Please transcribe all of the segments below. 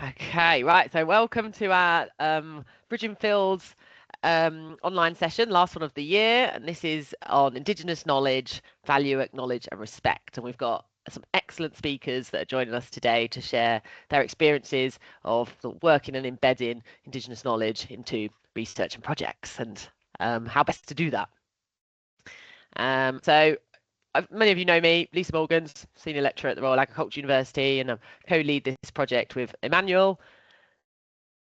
Okay, right. So welcome to our Bridging Fields online session, last one of the year, and this is on Indigenous knowledge, value, acknowledge, and respect. And we've got some excellent speakers that are joining us today to share their experiences of working and embedding Indigenous knowledge into research and projects, and how best to do that. So many of you know me, Lisa Morgans, Senior Lecturer at the Royal Agricultural University, and I co-lead this project with Emmanuel.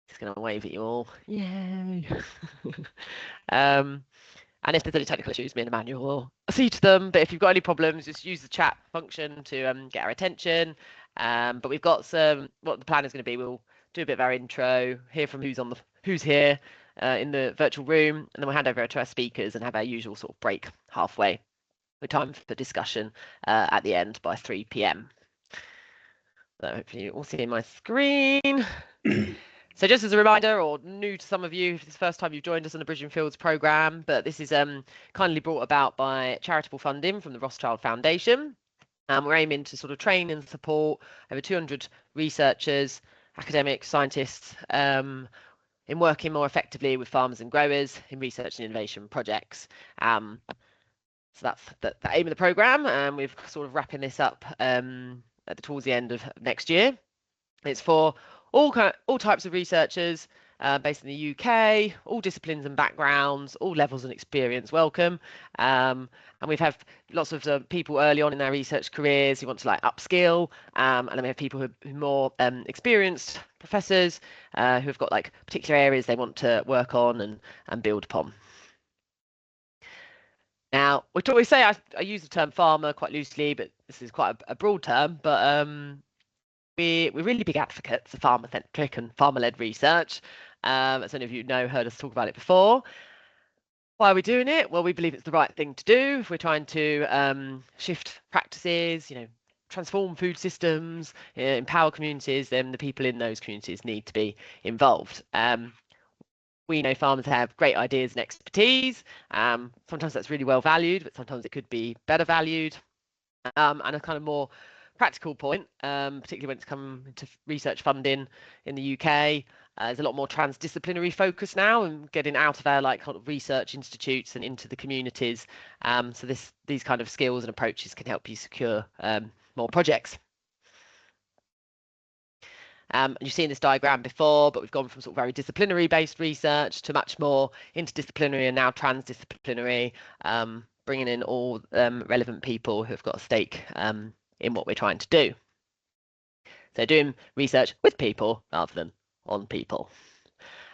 Just going to wave at you all. Yay. And if there's any technical issues, me and Emmanuel will see to them. But if you've got any problems, just use the chat function to get our attention. But we've got what the plan is going to be. We'll do a bit of our intro, hear from who's here in the virtual room, and then we'll hand over to our speakers and have our usual sort of break halfway with time for discussion at the end by 3 p.m. So hopefully you all see my screen. So just as a reminder, or new to some of you, if it's the first time you've joined us on the Bridging Fields programme, but this is kindly brought about by charitable funding from the Rothschild Foundation. We're aiming to sort of train and support over 200 researchers, academics, scientists in working more effectively with farmers and growers in research and innovation projects. So that's the aim of the programme, and we're sort of wrapping this up towards the end of next year. It's for all types of researchers based in the UK, all disciplines and backgrounds, all levels and experience welcome. And we've had lots of people early on in their research careers who want to like upskill, and then we have people who are more experienced professors who have got like particular areas they want to work on and build upon. Now, we always say I use the term farmer quite loosely, but this is quite a broad term. But we're really big advocates of farmer-centric and farmer-led research. As many of you know, heard us talk about it before. Why are we doing it? Well, we believe it's the right thing to do if we're trying to shift practices, transform food systems, empower communities. Then the people in those communities need to be involved. We know farmers have great ideas and expertise. Sometimes that's really well valued, but sometimes it could be better valued. And a kind of more practical point, particularly when it's come to research funding in the UK, there's a lot more transdisciplinary focus now and getting out of our like kind of research institutes and into the communities. So these kind of skills and approaches can help you secure more projects. You've seen this diagram before, but we've gone from sort of very disciplinary based research to much more interdisciplinary and now transdisciplinary, bringing in all relevant people who have got a stake in what we're trying to do. So doing research with people rather than on people.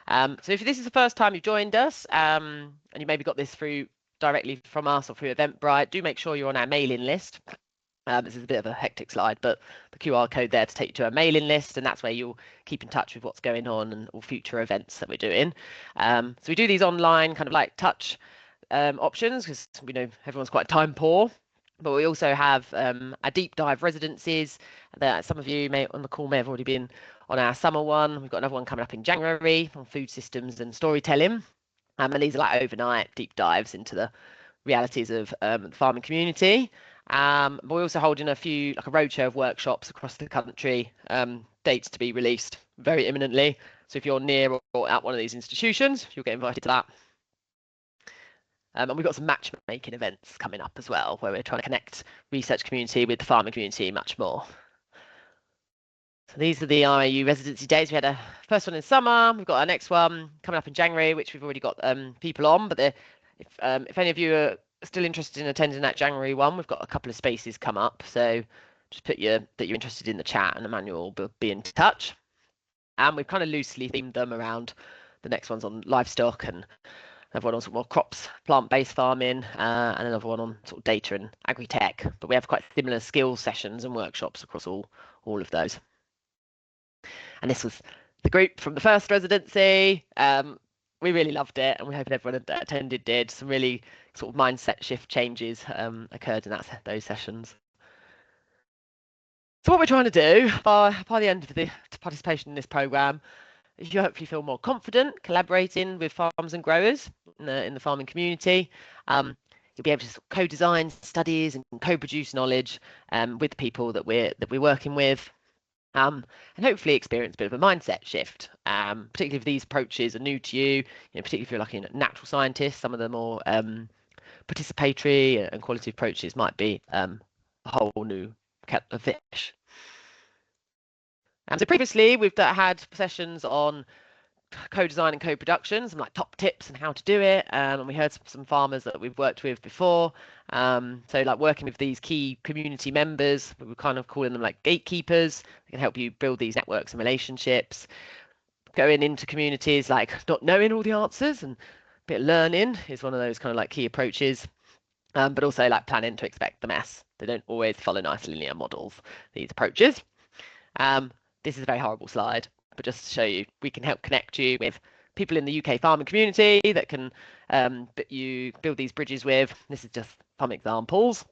So if this is the first time you've joined us and you maybe got this through directly from us or through Eventbrite, do make sure you're on our mailing list. This is a bit of a hectic slide, but the QR code there to take you to a mailing list, and that's where you'll keep in touch with what's going on and all future events that we're doing. So we do these online kind of like touch options because we know everyone's quite time poor, but we also have our deep dive residencies that some of you may on the call may have already been on our summer one. We've got another one coming up in January on food systems and storytelling, and these are like overnight deep dives into the realities of the farming community. But we're also holding a few, like a roadshow of workshops across the country, dates to be released very imminently. So if you're near or at one of these institutions, you'll get invited to that. And we've got some matchmaking events coming up as well, where we're trying to connect research community with the farming community much more. So these are the RAU residency days. We had a first one in summer. We've got our next one coming up in January, which we've already got people on. But if any of you are still interested in attending that January one, we've got a couple of spaces come up. So just put that you're interested in the chat, and Emmanuel will be in touch. And we've kind of loosely themed them around the next one's on livestock, and another one on sort of more crops, plant-based farming, and another one on sort of data and agri-tech. But we have quite similar skills sessions and workshops across all of those. And this was the group from the first residency. We really loved it, and we hope everyone that attended did. Some really sort of mindset shift changes occurred in those sessions. So what we're trying to do by the end of the participation in this programme is you hopefully feel more confident collaborating with farmers and growers in the farming community. You'll be able to co-design studies and co-produce knowledge with people that we're working with. and hopefully experience a bit of a mindset shift, particularly if these approaches are new to you, particularly if you're like a natural scientist. Some of the more participatory and quality approaches might be a whole new kettle of fish. So previously we've had sessions on co-design and co-production, some like top tips and how to do it, and we heard some farmers that we've worked with before, so like working with these key community members, we were kind of calling them like gatekeepers. They can help you build these networks and relationships. Going into communities, like not knowing all the answers, and a bit of learning is one of those kind of like key approaches, but also like planning to expect the mess. They don't always follow nice linear models, these approaches. This is a very horrible slide, but just to show you, we can help connect you with people in the UK farming community that can you build these bridges with. This is just some examples.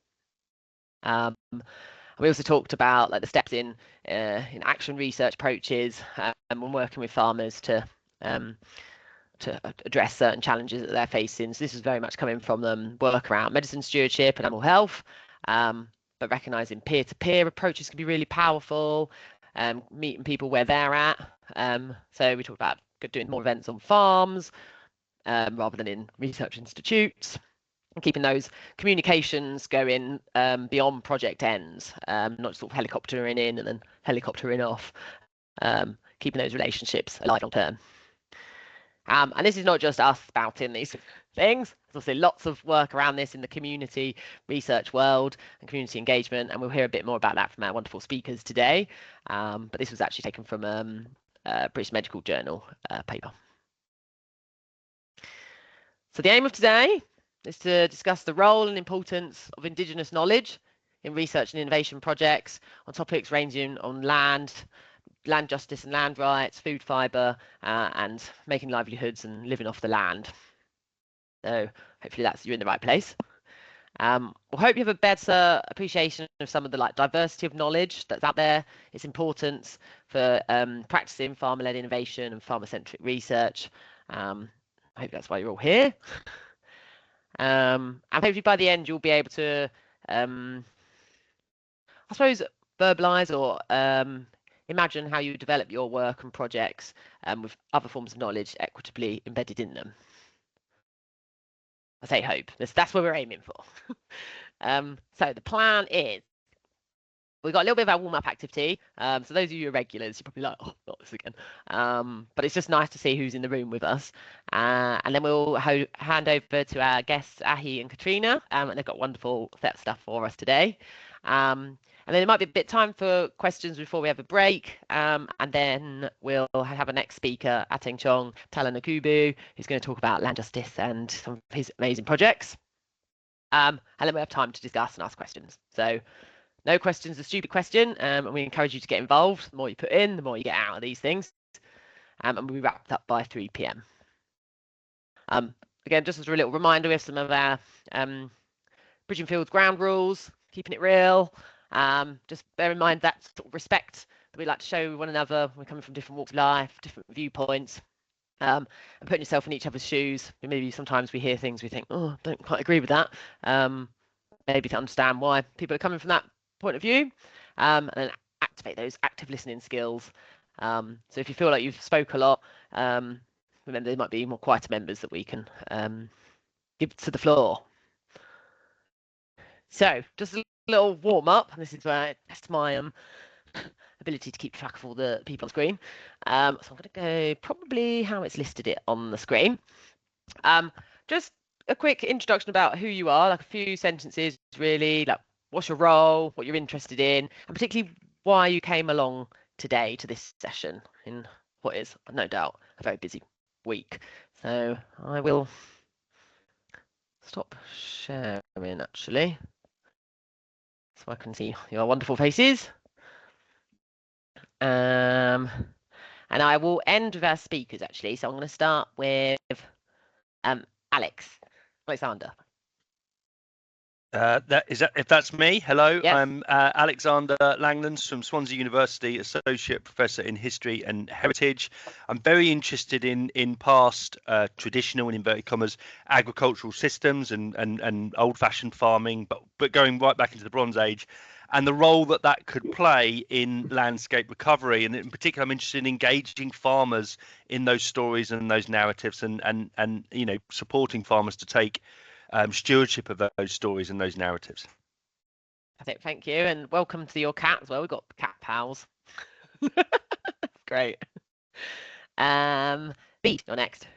We also talked about like the steps in action research approaches, and when working with farmers to address certain challenges that they're facing. So this is very much coming from them work around medicine stewardship and animal health, but recognizing peer-to-peer approaches can be really powerful. Meeting people where they're at. So we talked about doing more events on farms rather than in research institutes, and keeping those communications going beyond project ends, not sort of helicoptering in and then helicoptering off, keeping those relationships alive long term. And this is not just us spouting these things. There's also lots of work around this in the community research world and community engagement, and we'll hear a bit more about that from our wonderful speakers today. But this was actually taken from a British Medical Journal paper. So the aim of today is to discuss the role and importance of indigenous knowledge in research and innovation projects on topics ranging on land justice and land rights, food fibre, and making livelihoods and living off the land. So hopefully you're in the right place. We'll hope you have a better appreciation of some of the like diversity of knowledge that's out there, its importance for practicing farmer-led innovation and farmer-centric research. I hope that's why you're all here. And hopefully by the end you'll be able to, I suppose, verbalise or imagine how you develop your work and projects with other forms of knowledge equitably embedded in them. I say hope. That's what we're aiming for. So the plan is, we've got a little bit of our warm-up activity. So those of you who are regulars, you're probably like, oh, not this again. But it's just nice to see who's in the room with us. And then we'll hand over to our guests, Ahi and Katrina. And they've got wonderful set of stuff for us today. And then there might be a bit of time for questions before we have a break. And then we'll have a next speaker, Ateng Chong Talanakubu, who's going to talk about land justice and some of his amazing projects. And then we'll have time to discuss and ask questions. So no question's a stupid question. And we encourage you to get involved. The more you put in, the more you get out of these things. And we'll be wrapped up by 3 p.m. Again, just as a little reminder, we have some of our Bridging Fields ground rules, keeping it real. Just bear in mind that sort of respect that we like to show one another. We're coming from different walks of life, different viewpoints, and putting yourself in each other's shoes. Maybe sometimes we hear things we think, oh, don't quite agree with that. Maybe to understand why people are coming from that point of view, and then activate those active listening skills. So if you feel like you've spoke a lot, remember there might be more quieter members that we can give to the floor. So just a little warm up. This is where I test my ability to keep track of all the people on screen. So I'm going to go probably how it's listed it on the screen. Just a quick introduction about who you are, like a few sentences really, like what's your role, what you're interested in, and particularly why you came along today to this session in what is no doubt a very busy week. So I will stop sharing actually, so I can see your wonderful faces. And I will end with our speakers actually. So I'm going to start with Alexander. If that's me, hello. Yes. I'm Alexander Langlands from Swansea University, Associate Professor in History and Heritage. I'm very interested in past traditional, in inverted commas, agricultural systems and old-fashioned farming, but going right back into the Bronze Age. and the role that that could play in landscape recovery. And in particular, I'm interested in engaging farmers in those stories and those narratives, and you know, supporting farmers to take stewardship of those stories and those narratives. Thank you, and welcome to your cat as well. We've got cat pals. Great. Bede, you're next.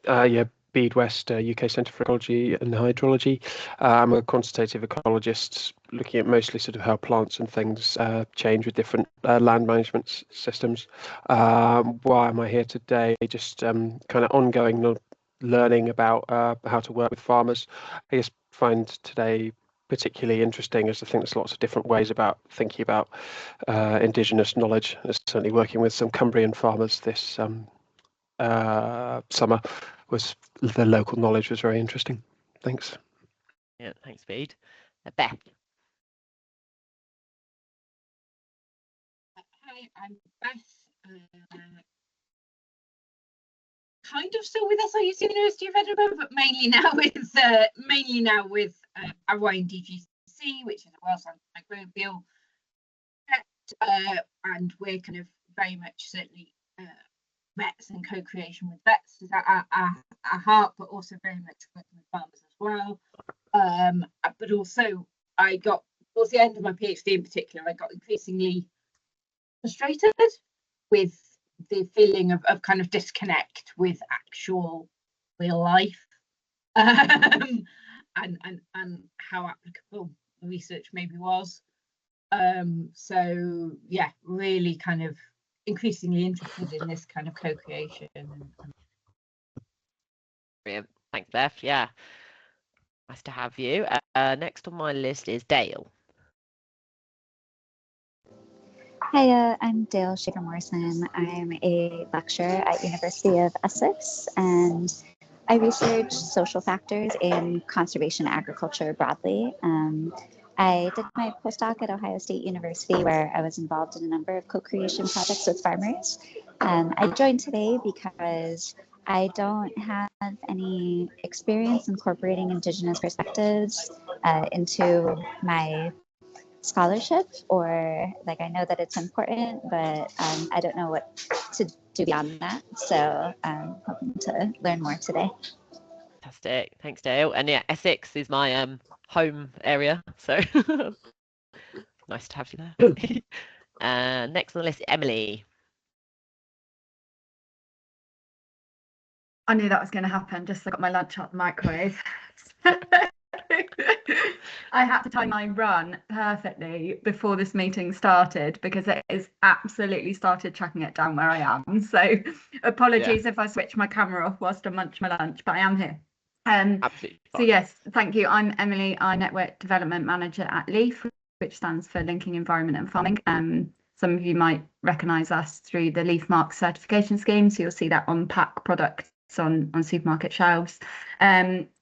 Yeah, Bede West, UK Centre for Ecology and Hydrology. I'm a quantitative ecologist looking at mostly sort of how plants and things change with different land management systems. Why am I here today? Just kind of ongoing learning about how to work with farmers. I just find today particularly interesting as I think there's lots of different ways about thinking about indigenous knowledge. Certainly working with some Cumbrian farmers this summer was the local knowledge was very interesting. Thanks. Yeah, thanks, Bede. Beth. Hi, I'm Beth. Kind of still with SIUC University of Edinburgh, but mainly now with RYNDGC, which is a Welsh antimicrobial vet, and we're kind of very much certainly vets and co-creation with vets is at our heart, but also very much working with farmers as well. But also I got towards the end of my PhD in particular, I got increasingly frustrated with the feeling of kind of disconnect with actual real life, and how applicable the research maybe was. So yeah, really kind of increasingly interested in this kind of co-creation. Brilliant. Thanks, Beth. Yeah, nice to have you. Next on my list is Dale. Hi, I'm Dale Shaver Morrison. I'm a lecturer at University of Essex, and I research social factors in conservation agriculture broadly. I did my postdoc at Ohio State University, where I was involved in a number of co-creation projects with farmers. I joined today because I don't have any experience incorporating Indigenous perspectives into my scholarship, or like I know that it's important, but I don't know what to do beyond that. So I'm hoping to learn more today. Fantastic. Thanks, Dale. And yeah, Essex is my home area, so nice to have you there. Next on the list, Emily. I knew that was going to happen. Just I got my lunch out the microwave. I had to time my run perfectly before this meeting started because it is absolutely started tracking it down where I am. So apologies if I switch my camera off whilst I munch my lunch, but I am here. Absolutely fine. So yes, thank you. I'm Emily. I'm Network Development Manager at LEAF, which stands for Linking Environment and Farming. Some of you might recognise us through the LEAF Mark certification scheme, so you'll see that on pack products on supermarket shelves.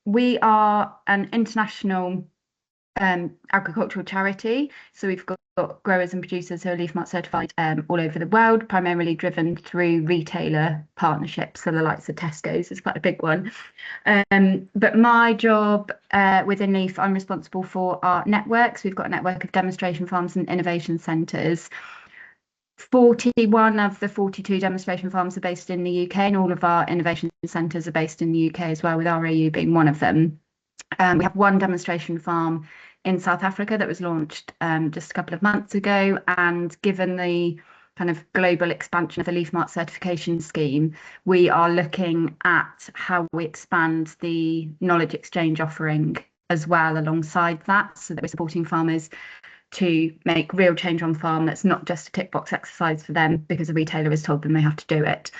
We are an international agricultural charity, so we've got growers and producers who are LEAF Mark certified all over the world, primarily driven through retailer partnerships, so the likes of Tesco's is quite a big one. But my job within LEAF, I'm responsible for our networks. We've got a network of demonstration farms and innovation centres. 41 of the 42 demonstration farms are based in the UK, and all of our innovation centres are based in the UK as well, with RAU being one of them. We have one demonstration farm in South Africa that was launched just a couple of months ago, and given the kind of global expansion of the LEAF Mark certification scheme, we are looking at how we expand the knowledge exchange offering as well alongside that, so that we're supporting farmers to make real change on farm. That's not just a tick box exercise for them because a retailer has told them they have to do it.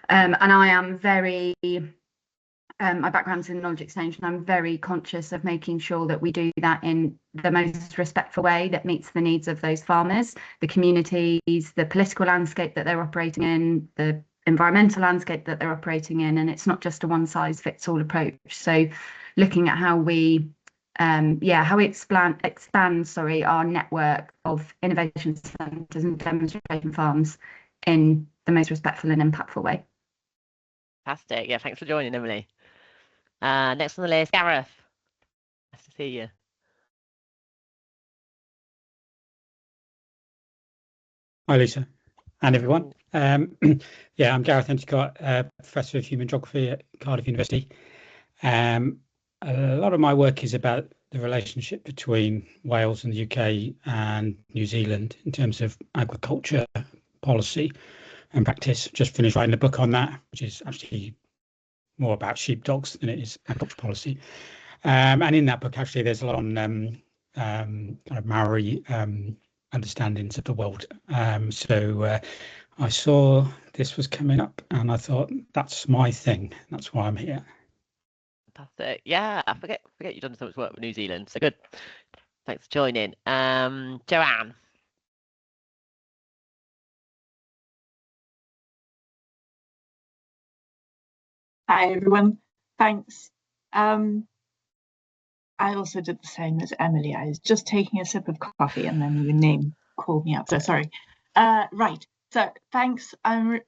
And I am very, my background's in knowledge exchange, and I'm very conscious of making sure that we do that in the most respectful way that meets the needs of those farmers, the communities, the political landscape that they're operating in, the environmental landscape that they're operating in, and it's not just a one size fits all approach. So looking at how we expand our network of innovation centres and demonstration farms in the most respectful and impactful way. Fantastic. Yeah, thanks for joining, Emily. Next on the list, Gareth. Nice to see you. Hi, Lisa, and everyone. Yeah, I'm Gareth Endicott, Professor of Human Geography at Cardiff University. A lot of my work is about the relationship between Wales and the UK and New Zealand in terms of agriculture policy and practice. Just finished writing a book on that, which is actually more about sheepdogs than it is agriculture policy. And in that book, actually, there's a lot on kind of Maori understandings of the world. So I saw this was coming up and I thought, that's my thing. That's why I'm here. Fantastic. Yeah, I forget you've done so much work with New Zealand. So good. Thanks for joining. Joanne. Hi everyone, thanks. I also did the same as Emily. I was just taking a sip of coffee and then your name called me up, so sorry. Right, so thanks. I'm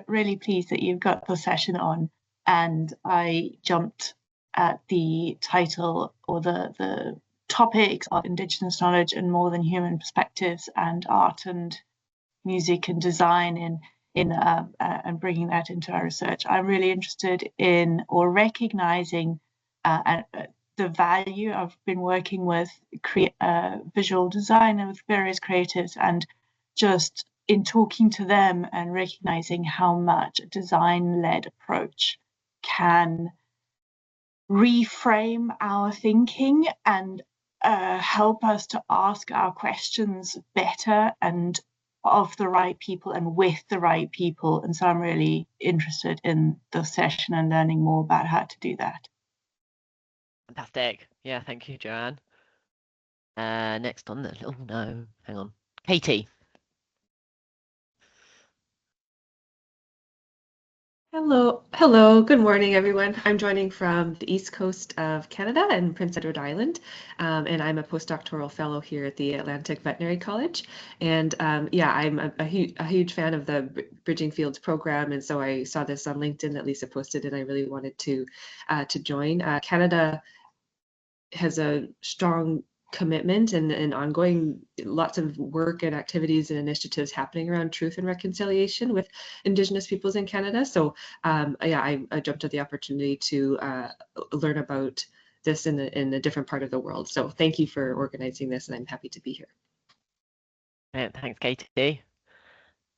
really pleased that you've got the session on, and I jumped at the title or the topics of indigenous knowledge and more than human perspectives and art and music and design and bringing that into our research. I'm really interested in or recognizing the value. I've been working with visual design and with various creatives, and just in talking to them and recognizing how much a design-led approach can reframe our thinking and help us to ask our questions better and of the right people and with the right people. And so I'm really interested in the session and learning more about how to do that. Fantastic. Yeah, thank you, Joanne. Next on the no, hang on. Katie. Hello, good morning, everyone. I'm joining from the east coast of Canada and Prince Edward Island, and I'm a postdoctoral fellow here at the Atlantic Veterinary College. And yeah, I'm a huge fan of the Bridging Fields program, and so I saw this on LinkedIn that Lisa posted, and I really wanted to join. Canada has a strong commitment and ongoing lots of work and activities and initiatives happening around truth and reconciliation with Indigenous peoples in Canada. So yeah, I jumped at the opportunity to learn about this in a different part of the world. So thank you for organizing this, and I'm happy to be here. Thanks, Katie.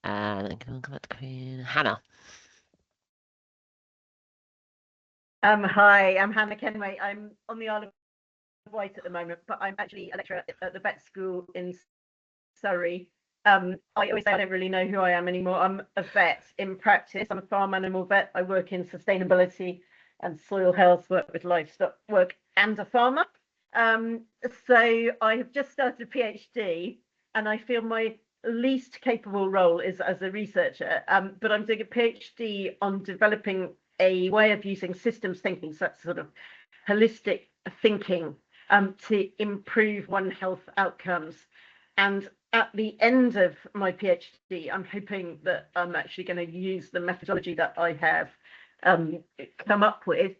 And then come back to Queen Hannah. Hi, I'm Hannah Kenway. I'm on the Isle of Wight at the moment, but I'm actually a lecturer at the vet school in Surrey. I always say I don't really know who I am anymore. I'm a vet in practice. I'm a farm animal vet. I work in sustainability and soil health, work with livestock work, and a farmer. So I have just started a PhD, and I feel my least capable role is as a researcher, but I'm doing a PhD on developing a way of using systems thinking, so that's sort of holistic thinking, to improve One Health outcomes. And at the end of my PhD, I'm hoping that I'm actually going to use the methodology that I have come up with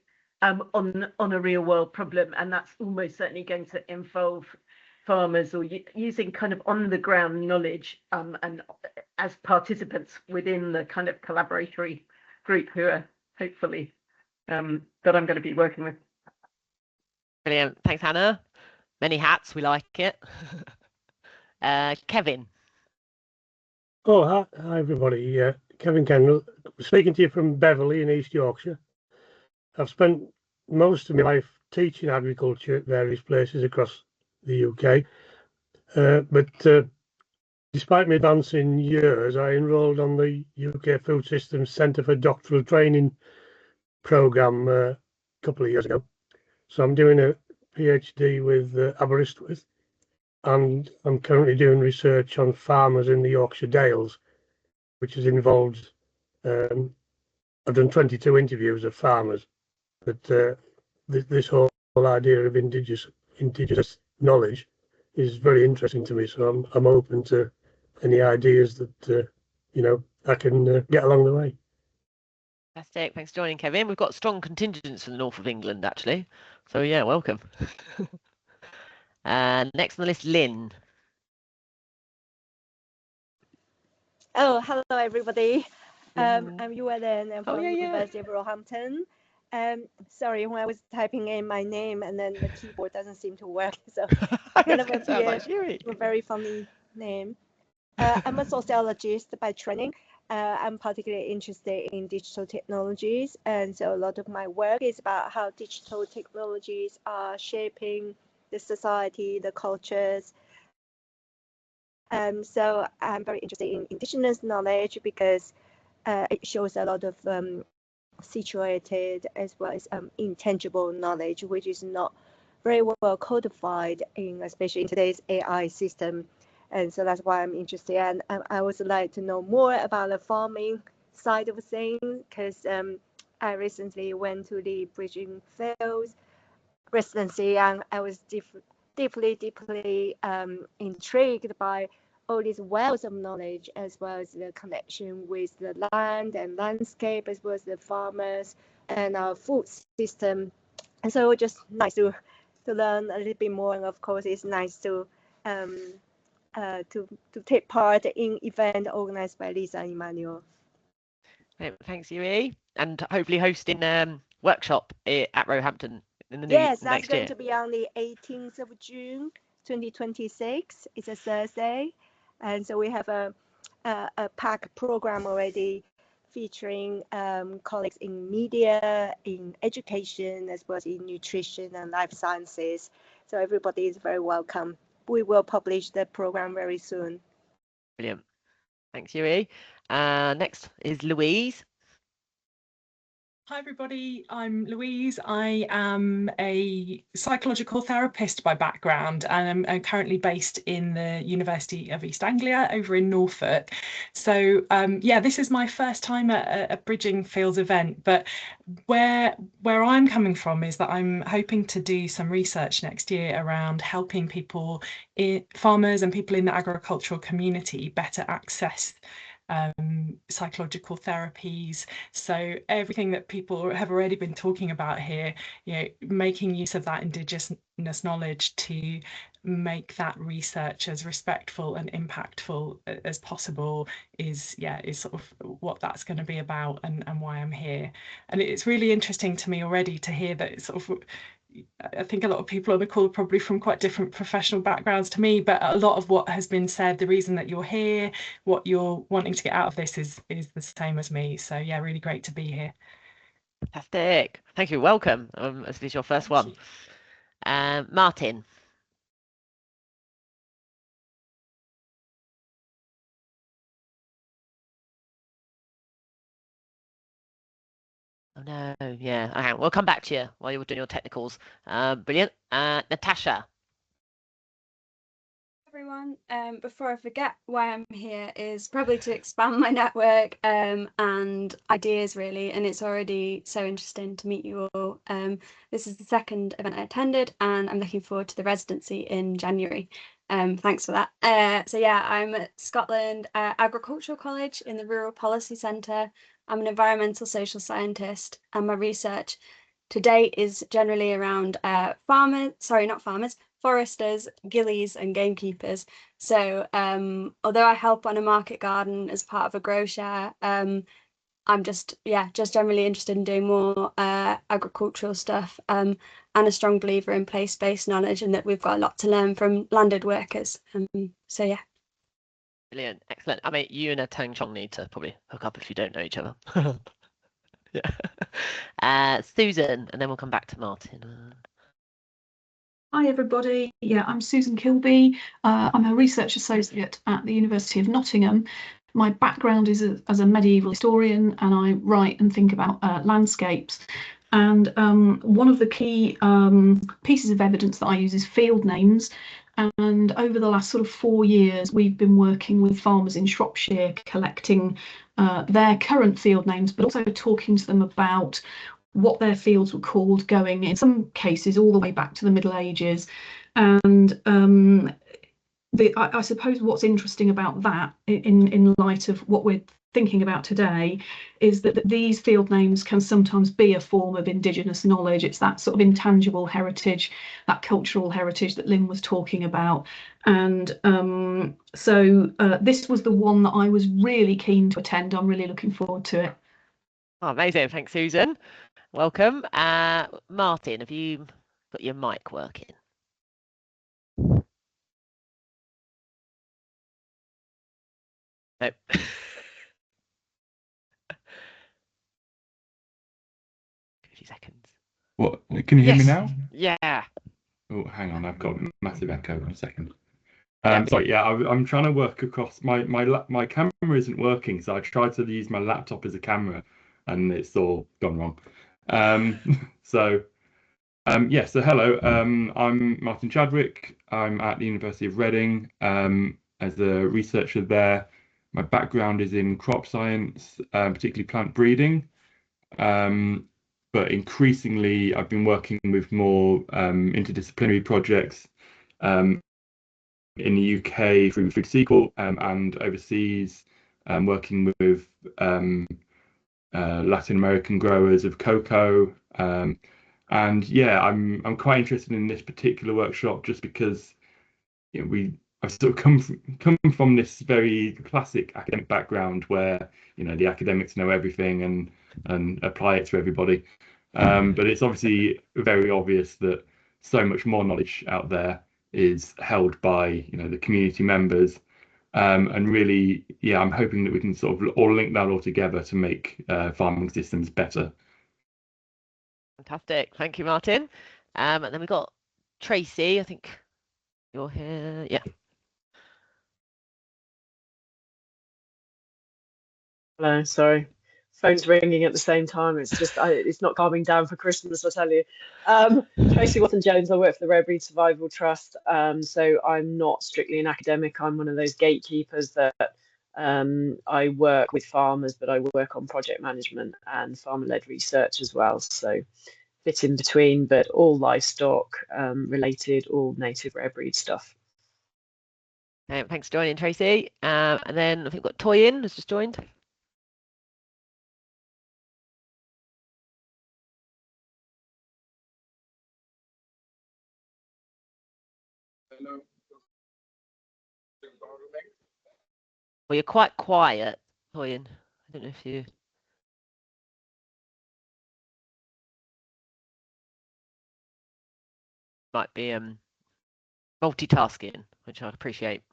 on a real world problem, and that's almost certainly going to involve farmers or using kind of on the ground knowledge and as participants within the kind of collaboratory group who are hopefully that I'm going to be working with. Brilliant. Thanks, Hannah. Many hats. We like it. Kevin. Oh, hi everybody. Kevin Kendall, speaking to you from Beverley in East Yorkshire. I've spent most of my life teaching agriculture at various places across the UK. But despite my advancing years, I enrolled on the UK Food Systems Centre for Doctoral Training programme a couple of years ago. So I'm doing a PhD with Aberystwyth, and I'm currently doing research on farmers in the Yorkshire Dales, which has involved, I've done 22 interviews of farmers, but this whole idea of indigenous knowledge is very interesting to me. So I'm open to any ideas that I can get along the way. Fantastic. Thanks for joining, Kevin. We've got strong contingents from the north of England, actually. So yeah, welcome. And next on the list, Lynn. Oh, hello everybody. I'm Yuan and I'm Oh, from yeah, yeah. University of Roehampton. Sorry, when I was typing in my name and then the keyboard doesn't seem to work, so it kind of Sounds appeared like Yuri. a very funny name. I'm a sociologist by training. I'm particularly interested in digital technologies, and so a lot of my work is about how digital technologies are shaping the society, the cultures. So I'm very interested in indigenous knowledge because it shows a lot of situated as well as intangible knowledge, which is not very well codified in, especially in today's AI system. And so that's why I'm interested. And I would like to know more about the farming side of things because I recently went to the Bridging Fields residency and I was deeply intrigued by all these wells of knowledge as well as the connection with the land and landscape as well as the farmers and our food system. And so just nice to learn a little bit more, and of course it's nice to take part in event organized by Lisa and Emmanuel. Thanks, Yuri. And hopefully hosting workshop at Roehampton in the Yes, that's next going year. to be on the 18th of June 2026. It's a Thursday, and so we have a packed program already featuring colleagues in media, in education, as well as in nutrition and life sciences. So everybody is very welcome. We will publish the program very soon. Brilliant. Thanks, Yuri. Next is Louise. Hi everybody, I'm Louise. I am a psychological therapist by background and I'm currently based in the University of East Anglia over in Norfolk. So yeah, this is my first time at a Bridging Fields event, but where I'm coming from is that I'm hoping to do some research next year around helping people, farmers and people in the agricultural community better access psychological therapies. So everything that people have already been talking about here, you know, making use of that indigenous knowledge to make that research as respectful and impactful as possible is sort of what that's going to be about and why I'm here. And it's really interesting to me already to hear that it's sort of, I think a lot of people on the call are probably from quite different professional backgrounds to me, but a lot of what has been said, the reason that you're here, what you're wanting to get out of this is the same as me. So yeah, really great to be here. Fantastic. Thank you. Welcome. This is your first one. Martin. Oh no, yeah. Okay, we'll come back to you while you're doing your technicals. Brilliant. Natasha. Everyone, before I forget why I'm here is probably to expand my network and ideas really, and it's already so interesting to meet you all. This is the second event I attended and I'm looking forward to the residency in January. Thanks for that. So yeah, I'm at Scotland Agricultural College in the Rural Policy Centre. I'm an environmental social scientist and my research to date is generally around foresters, gillies and gamekeepers. So although I help on a market garden as part of a grow share, I'm just generally interested in doing more agricultural stuff and a strong believer in place-based knowledge and that we've got a lot to learn from landed workers. So yeah. Brilliant. Excellent. I mean, you and Tang Chong need to probably hook up if you don't know each other. Yeah. Susan, and then we'll come back to Martin. Hi everybody, yeah, I'm Susan Kilby. I'm a research associate at the University of Nottingham. My background is as a medieval historian and I write and think about landscapes. And one of the key pieces of evidence that I use is field names. And over the last sort of 4 years, we've been working with farmers in Shropshire, collecting their current field names, but also talking to them about what their fields were called, going in some cases all the way back to the Middle Ages. And I suppose what's interesting about that in light of what we're thinking about today is that these field names can sometimes be a form of indigenous knowledge. It's that sort of intangible heritage, that cultural heritage that Lynn was talking about. And so this was the one that I was really keen to attend. I'm really looking forward to it. Oh, amazing. Thanks, Susan. Welcome. Martin, have you got your mic working? Nope. 50 seconds. What? Can you hear me Yes. now? Yeah. Oh, hang on, I've got massive echo. In a second. Yeah. Sorry, yeah, I'm trying to work across my camera isn't working, so I tried to use my laptop as a camera, and it's all gone wrong. So hello. I'm Martin Chadwick. I'm at the University of Reading as a researcher there. My background is in crop science, particularly plant breeding. But increasingly, I've been working with more interdisciplinary projects in the UK through Food Sequel and overseas, working with Latin American growers of cocoa. And yeah, I'm quite interested in this particular workshop just because I've sort of come from this very classic academic background where the academics know everything and apply it to everybody. But it's obviously very obvious that so much more knowledge out there is held by the community members, and really, yeah, I'm hoping that we can sort of all link that all together to make farming systems better. Fantastic. Thank you, Martin. And then we've got Tracy. I think you're here. Yeah. Hello, sorry. Phone's ringing at the same time. It's just, it's not calming down for Christmas, I tell you. Tracy Watson-Jones, I work for the Rare Breed Survival Trust. So I'm not strictly an academic. I'm one of those gatekeepers that I work with farmers, but I work on project management and farmer-led research as well. So bit in between, but all livestock related, all native rare breed stuff. Thanks for joining, Tracy. And then I think we've got Toyin has just joined. Hello. Well, you're quite quiet, Toyin. I don't know if you... might be multitasking, which I appreciate.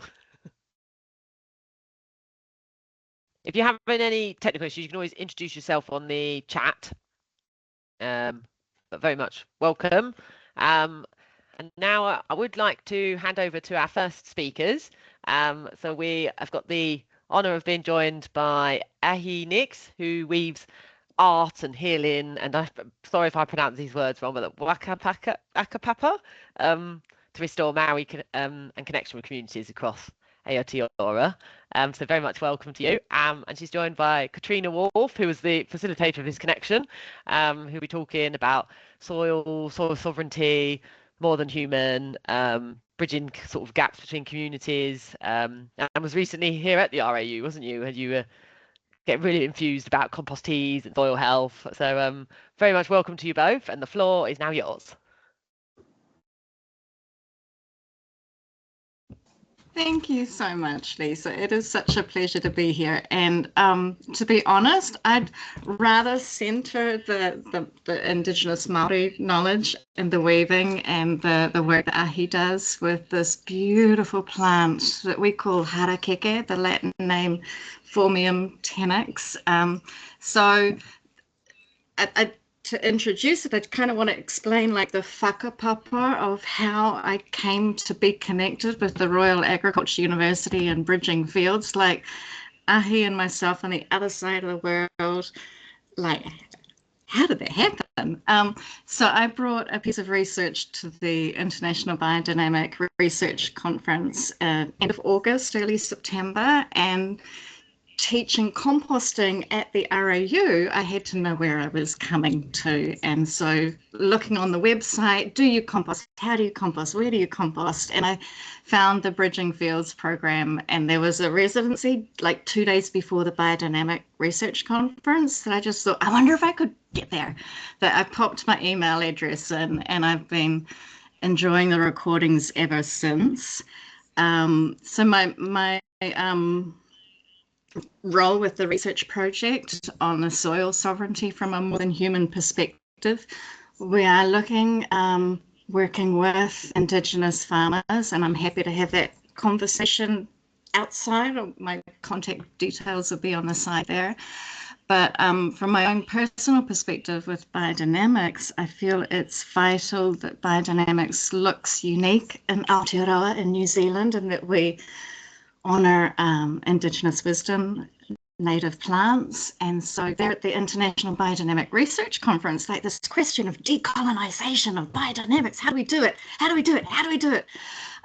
If you're having any technical issues, you can always introduce yourself on the chat. But very much welcome. And now I would like to hand over to our first speakers. So I've got the honour of being joined by Ahi Nix, who weaves art and healing, and I'm sorry if I pronounce these words wrong, but Wakapapa to restore Maori and connection with communities across Aotearoa. So very much welcome to you. And she's joined by Katrina Wolf, who was the facilitator of this connection, who'll be talking about soil sovereignty, more than human, bridging sort of gaps between communities, and was recently here at the RAU, wasn't you? And you were getting really infused about compost teas and soil health. So very much welcome to you both, and the floor is now yours. Thank you so much, Lisa. It is such a pleasure to be here. And to be honest, I'd rather centre the Indigenous Māori knowledge and the weaving and the work that Ahi does with this beautiful plant that we call harakeke, the Latin name Formium tenax. To introduce it, I kind of want to explain like the whakapapa of how I came to be connected with the Royal Agriculture University and Bridging Fields. Like Ahi and myself on the other side of the world, like how did that happen? So I brought a piece of research to the International Biodynamic Research Conference end of August, early September, and teaching composting at the RAU, I had to know where I was coming to. And so looking on the website, do you compost? How do you compost? Where do you compost? And I found the Bridging Fields program, and there was a residency like 2 days before the Biodynamic Research Conference that I just thought, I wonder if I could get there. That I popped my email address in, and I've been enjoying the recordings ever since. So my role with the research project on the soil sovereignty from a more than human perspective, we are looking, working with Indigenous farmers, and I'm happy to have that conversation outside. My contact details will be on the side there. But from my own personal perspective with biodynamics, I feel it's vital that biodynamics looks unique in Aotearoa in New Zealand, and that we honour Indigenous wisdom, native plants. And so there at the International Biodynamic Research Conference, like this question of decolonisation of biodynamics, how do we do it? How do we do it? How do we do it?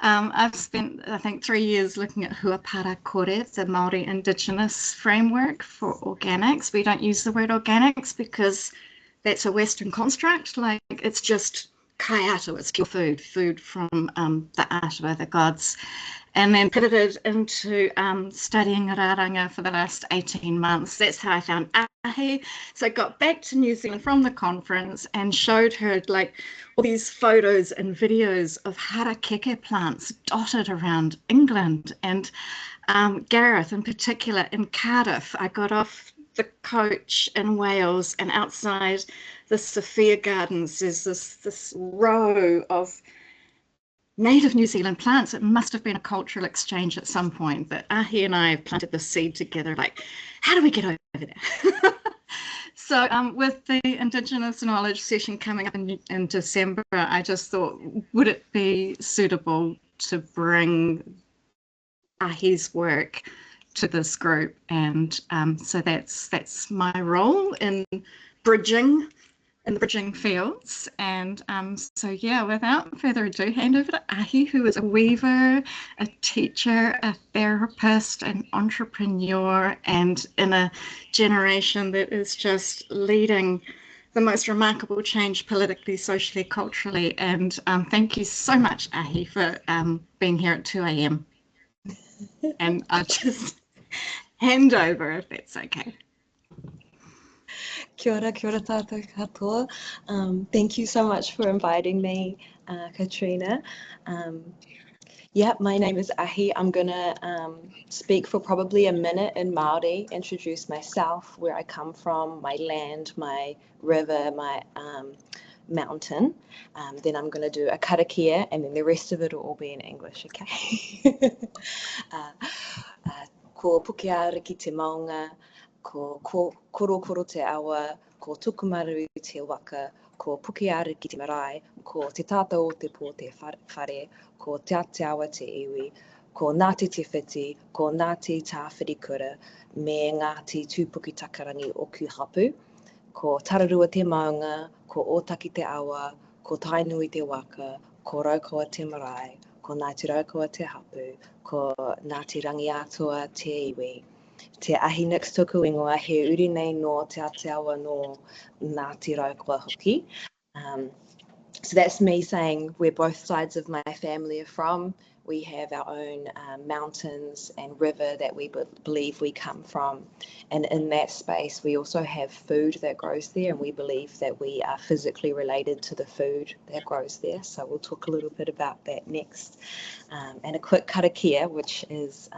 I've spent, I think, 3 years looking at Huapara Kore, the Māori Indigenous framework for organics. We don't use the word organics because that's a Western construct. Like, it's just kaiato, it's pure food from the Atua, the gods. And then pivoted into studying raranga for the last 18 months. That's how I found Ahi. So I got back to New Zealand from the conference and showed her like all these photos and videos of harakeke plants dotted around England. And Gareth in particular in Cardiff, I got off the coach in Wales, and outside the Sophia Gardens there's this row of native New Zealand plants. It must have been a cultural exchange at some point, but Ahi and I planted the seed together, like, how do we get over there? So with the Indigenous knowledge session coming up in December, I just thought, would it be suitable to bring Ahi's work to this group? And so that's my role in bridging fields. And so yeah, without further ado, hand over to Ahi, who is a weaver, a teacher, a therapist, an entrepreneur, and in a generation that is just leading the most remarkable change politically, socially, culturally. And thank you so much, Ahi, for being here at 2 a.m. And I'll just hand over if that's okay. Kia ora tātou katoa. Thank you so much for inviting me, Katrina. Yeah, my name is Ahi. I'm going to speak for probably a minute in Māori, introduce myself, where I come from, my land, my river, my mountain. Then I'm going to do a karakia, and then the rest of it will all be in English, okay? Ko pukeara ki te maunga, ko korokoro te awa, ko tukumaru te waka, ko pukeara ki te marae, ko te tata o te pō te whare, ko te awa te iwi, ko Ngāti te whiti, ko Ngāti tā whirikura, me Ngāti tūpuki takarangi o Kuhapu, ko tararua te maunga, ko Ōtaki te awa, ko Tainui te waka, ko Raukawa te marae, ko Ngāti Raukawa te hapu, ko Ngāti Rangiatua te iwi. Te ahi nix tuku ingoa, he uri nei no te awa no Ngāti Raukawa hoki. So that's me saying where both sides of my family are from. We have our own mountains and river that we believe we come from. And in that space, we also have food that grows there, and we believe that we are physically related to the food that grows there. So we'll talk a little bit about that next. And a quick karakia, which is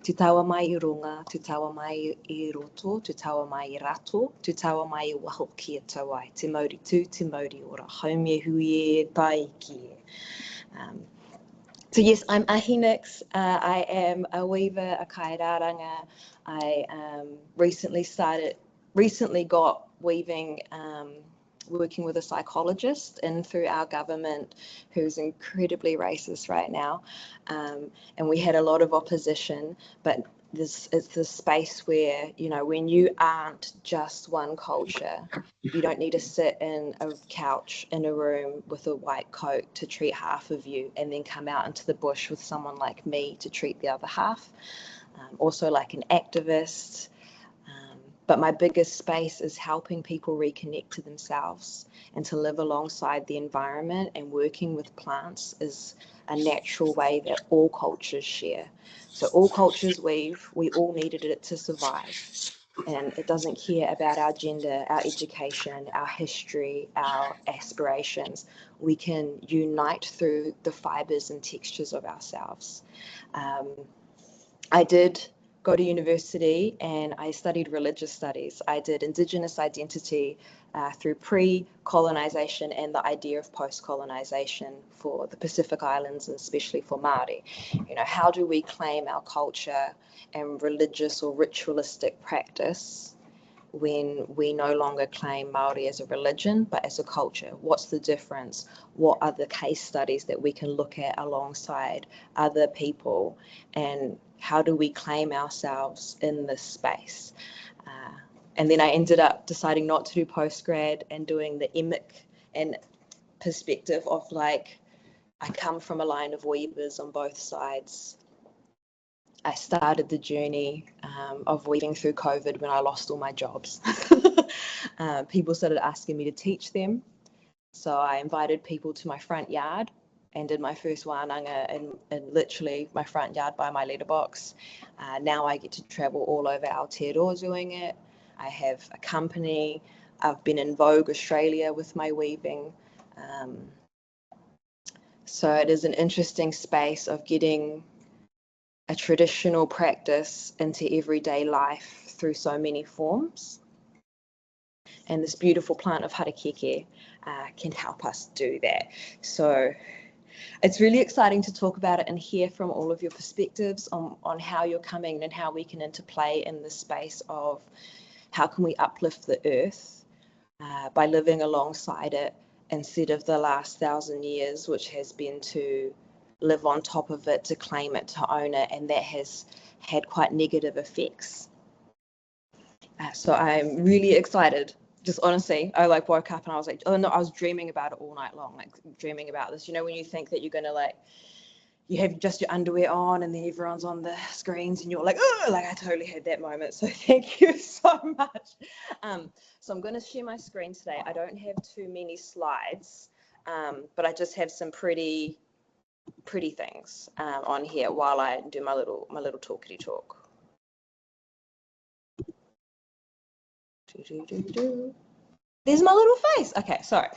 tu taua mai I runga, tu taua mai I roto, tu taua mai I rato, tu taua mai I waho ki a tauai. Te mauri tū, te mauri ora, haumie hui e tai ki e. So yes, I'm Ahi Nix. I am a weaver, a kairaranga. I recently got weaving, working with a psychologist in through our government who's incredibly racist right now. And we had a lot of opposition, but it's this space where, you know, when you aren't just one culture, you don't need to sit in a couch in a room with a white coat to treat half of you and then come out into the bush with someone like me to treat the other half. also like an activist. But my biggest space is helping people reconnect to themselves and to live alongside the environment, and working with plants is a natural way that all cultures share. So all cultures weave, we all needed it to survive. And it doesn't care about our gender, our education, our history, our aspirations. We can unite through the fibers and textures of ourselves. I did go to university and I studied religious studies. I did indigenous identity through pre-colonization and the idea of post-colonization for the Pacific Islands, and especially for Māori. You know, how do we claim our culture and religious or ritualistic practice when we no longer claim Māori as a religion, but as a culture? What's the difference? What are the case studies that we can look at alongside other people? And how do we claim ourselves in this space? And then I ended up deciding not to do postgrad and doing the emic and perspective of like, I come from a line of weavers on both sides. I started the journey of weaving through COVID when I lost all my jobs. People started asking me to teach them. So I invited people to my front yard and did my first wānanga in literally my front yard by my letterbox. Now I get to travel all over Aotearoa doing it. I have a company. I've been in Vogue Australia with my weaving. So it is an interesting space of getting a traditional practice into everyday life through so many forms. And this beautiful plant of harakeke can help us do that. So it's really exciting to talk about it and hear from all of your perspectives on how you're coming and how we can interplay in the space of how can we uplift the earth by living alongside it, instead of the last 1,000 years, which has been to live on top of it, to claim it, to own it, and that has had quite negative effects. So I'm really excited. Just honestly, I like woke up and I was like, oh no, I was dreaming about it all night long, like dreaming about this. You know, when you think that you're gonna like, you have just your underwear on and then everyone's on the screens and you're like, oh, like I totally had that moment. So thank you so much. So I'm going to share my screen today. I don't have too many slides, but I just have some pretty things on here while I do my little talkity talk. There's my little face. Okay, sorry.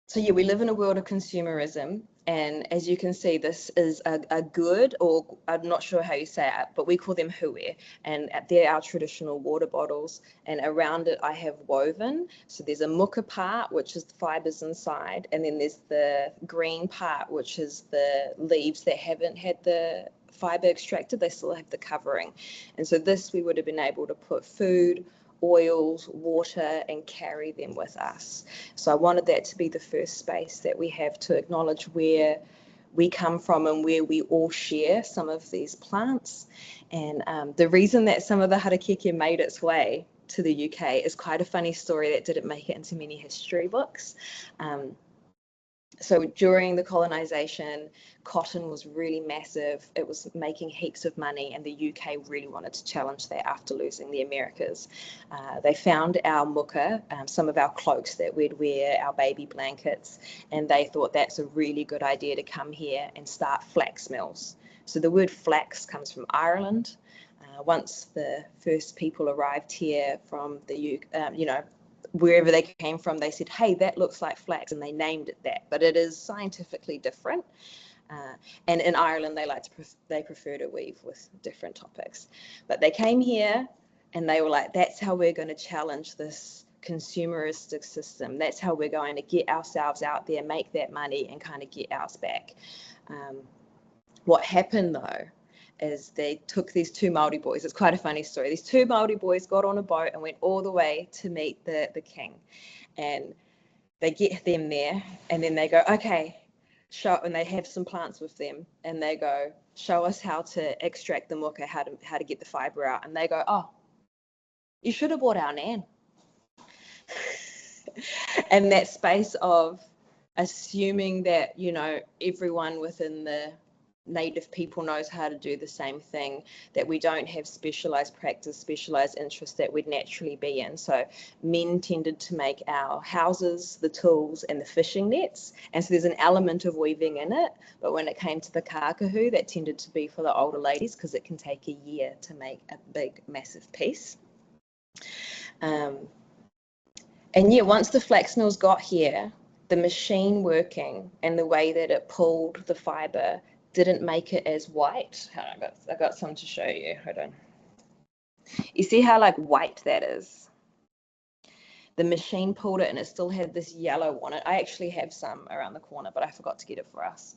So yeah, we live in a world of consumerism, and as you can see, this is a good, or I'm not sure how you say it, but we call them hué, and they're our traditional water bottles, and around it I have woven. So there's a muka part, which is the fibers inside, and then there's the green part, which is the leaves that haven't had the fiber extracted, they still have the covering. And so this, we would have been able to put food, oils, water, and carry them with us. So I wanted that to be the first space that we have to acknowledge where we come from and where we all share some of these plants. And the reason that some of the harakeke made its way to the UK is quite a funny story that didn't make it into many history books. So during the colonization, cotton was really massive. It was making heaps of money, and the UK really wanted to challenge that after losing the Americas. They found our muka, some of our cloaks that we'd wear, our baby blankets, and they thought that's a really good idea to come here and start flax mills. So the word flax comes from Ireland. Once the first people arrived here from the UK, wherever they came from, they said, hey, that looks like flax, and they named it that, but it is scientifically different. And in Ireland, they prefer to weave with different topics. But they came here and they were like, that's how we're going to challenge this consumeristic system. That's how we're going to get ourselves out there, make that money, and kind of get ours back. What happened though is they took these two Māori boys. It's quite a funny story. These two Māori boys got on a boat and went all the way to meet the king. And they get them there and then they go, okay, and they have some plants with them and they go, show us how to extract the muka, how to get the fiber out. And they go, oh, you should have bought our nan. And that space of assuming that, you know, everyone within the native people knows how to do the same thing, that we don't have specialized practice, specialized interests that we'd naturally be in. So men tended to make our houses, the tools and the fishing nets, and so there's an element of weaving in it, but when it came to the kākahu, that tended to be for the older ladies because it can take a year to make a big massive piece. And yeah, once the flax mills got here, the machine working and the way that it pulled the fiber didn't make it as white. I got some to show you. Hold on. You see how like white that is? The machine pulled it and it still had this yellow on it. I actually have some around the corner, but I forgot to get it for us.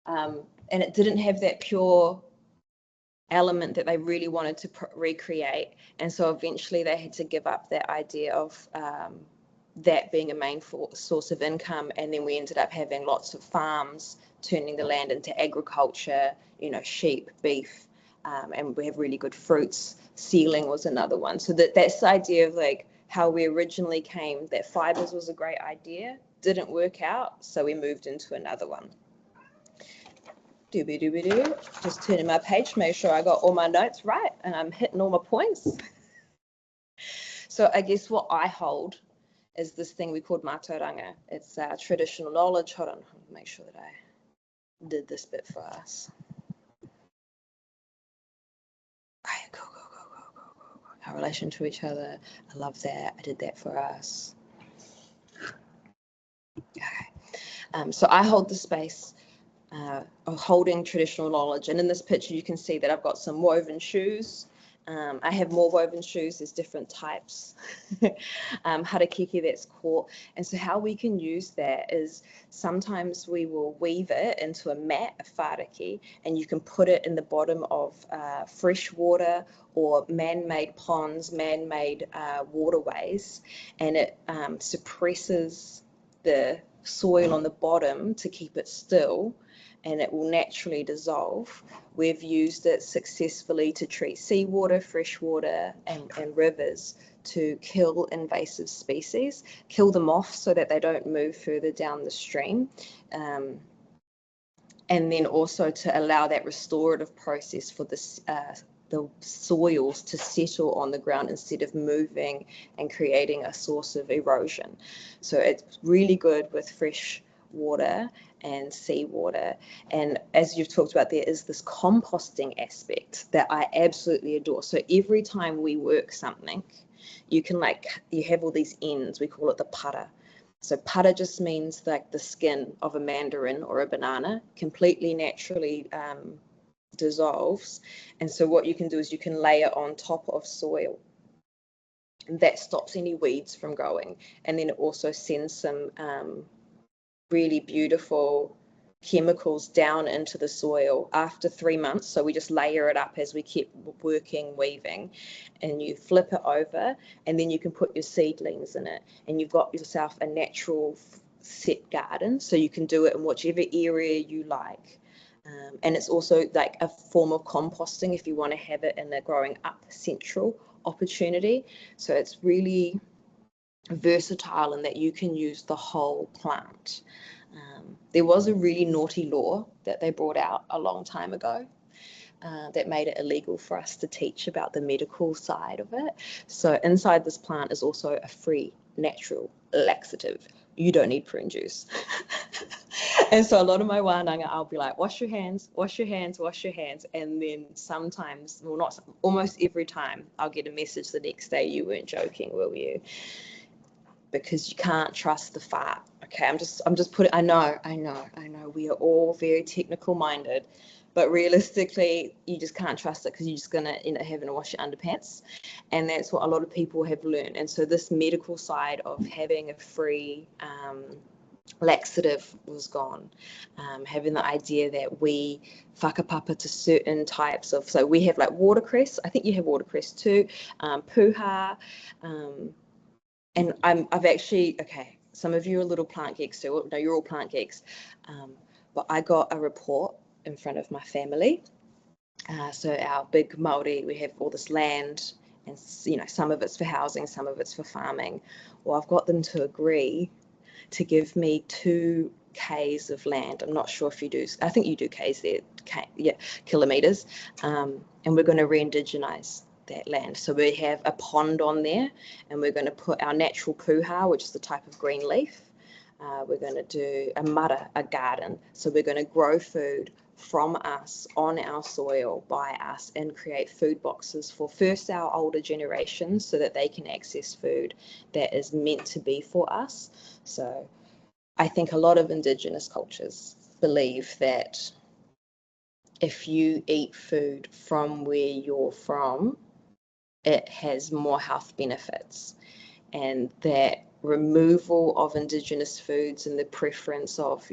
And it didn't have that pure element that they really wanted to recreate. And so eventually they had to give up that idea of that being a main source of income, and then we ended up having lots of farms turning the land into agriculture, you know, sheep, beef, and we have really good fruits. Sealing was another one. So that's the idea of like how we originally came, that fibers was a great idea, didn't work out, so we moved into another one. Doobie-doobie-doo, just turning my page, make sure I got all my notes right and I'm hitting all my points. So I guess what I hold is this thing we called mātauranga. It's traditional knowledge. Hold on, make sure that I did this bit for us. Go. Our relation to each other. I love that. I did that for us. Okay. So I hold the space of holding traditional knowledge. And in this picture, you can see that I've got some woven shoes. I have more woven shoes, there's different types. Harakeke that's caught. And so how we can use that is sometimes we will weave it into a mat, a whāriki, and you can put it in the bottom of fresh water or man-made ponds, man-made waterways, and it suppresses the soil on the bottom to keep it still, and it will naturally dissolve. We've used it successfully to treat seawater, freshwater, and rivers to kill invasive species, kill them off so that they don't move further down the stream, and then also to allow that restorative process for the soils to settle on the ground instead of moving and creating a source of erosion. So it's really good with fresh water and seawater. And as you've talked about, there is this composting aspect that I absolutely adore. So every time we work something, you can you have all these ends, we call it the para. So para just means like the skin of a mandarin or a banana, completely naturally dissolves. And so what you can do is you can lay it on top of soil. And that stops any weeds from growing. And then it also sends some really beautiful chemicals down into the soil after 3 months. So we just layer it up as we keep working, weaving, and you flip it over, and then you can put your seedlings in it, and you've got yourself a natural set garden. So you can do it in whichever area you like. And it's also like a form of composting if you want to have it in a growing up central opportunity. So it's really versatile in that you can use the whole plant. There was a really naughty law that they brought out a long time ago that made it illegal for us to teach about the medical side of it. So inside this plant is also a free natural laxative. You don't need prune juice. And so a lot of my wānanga, I'll be like, wash your hands, wash your hands, wash your hands. And then sometimes, well, not almost every time, I'll get a message the next day, you weren't joking, will you? Because you can't trust the fart. Okay, I'm just putting, I know, we are all very technical minded, but realistically, you just can't trust it because you're just gonna end up having to wash your underpants. And that's what a lot of people have learned. And so this medical side of having a free laxative was gone. Having the idea that we whakapapa to certain types of, so we have like watercress, I think you have watercress too, puha, and I've actually, okay, some of you are little plant geeks, so no, you're all plant geeks, but I got a report in front of my family. So our big Māori, we have all this land, and some of it's for housing, some of it's for farming. Well, I've got them to agree to give me 2 k's of land. I'm not sure if you do, I think you do k's there, kilometers, and we're going to re-indigenize that land. So we have a pond on there, and we're going to put our natural puha, which is the type of green leaf. We're going to do a mara, a garden. So we're going to grow food from us on our soil by us and create food boxes for first our older generations so that they can access food that is meant to be for us. So I think a lot of indigenous cultures believe that if you eat food from where you're from, it has more health benefits, and that removal of indigenous foods and the preference of,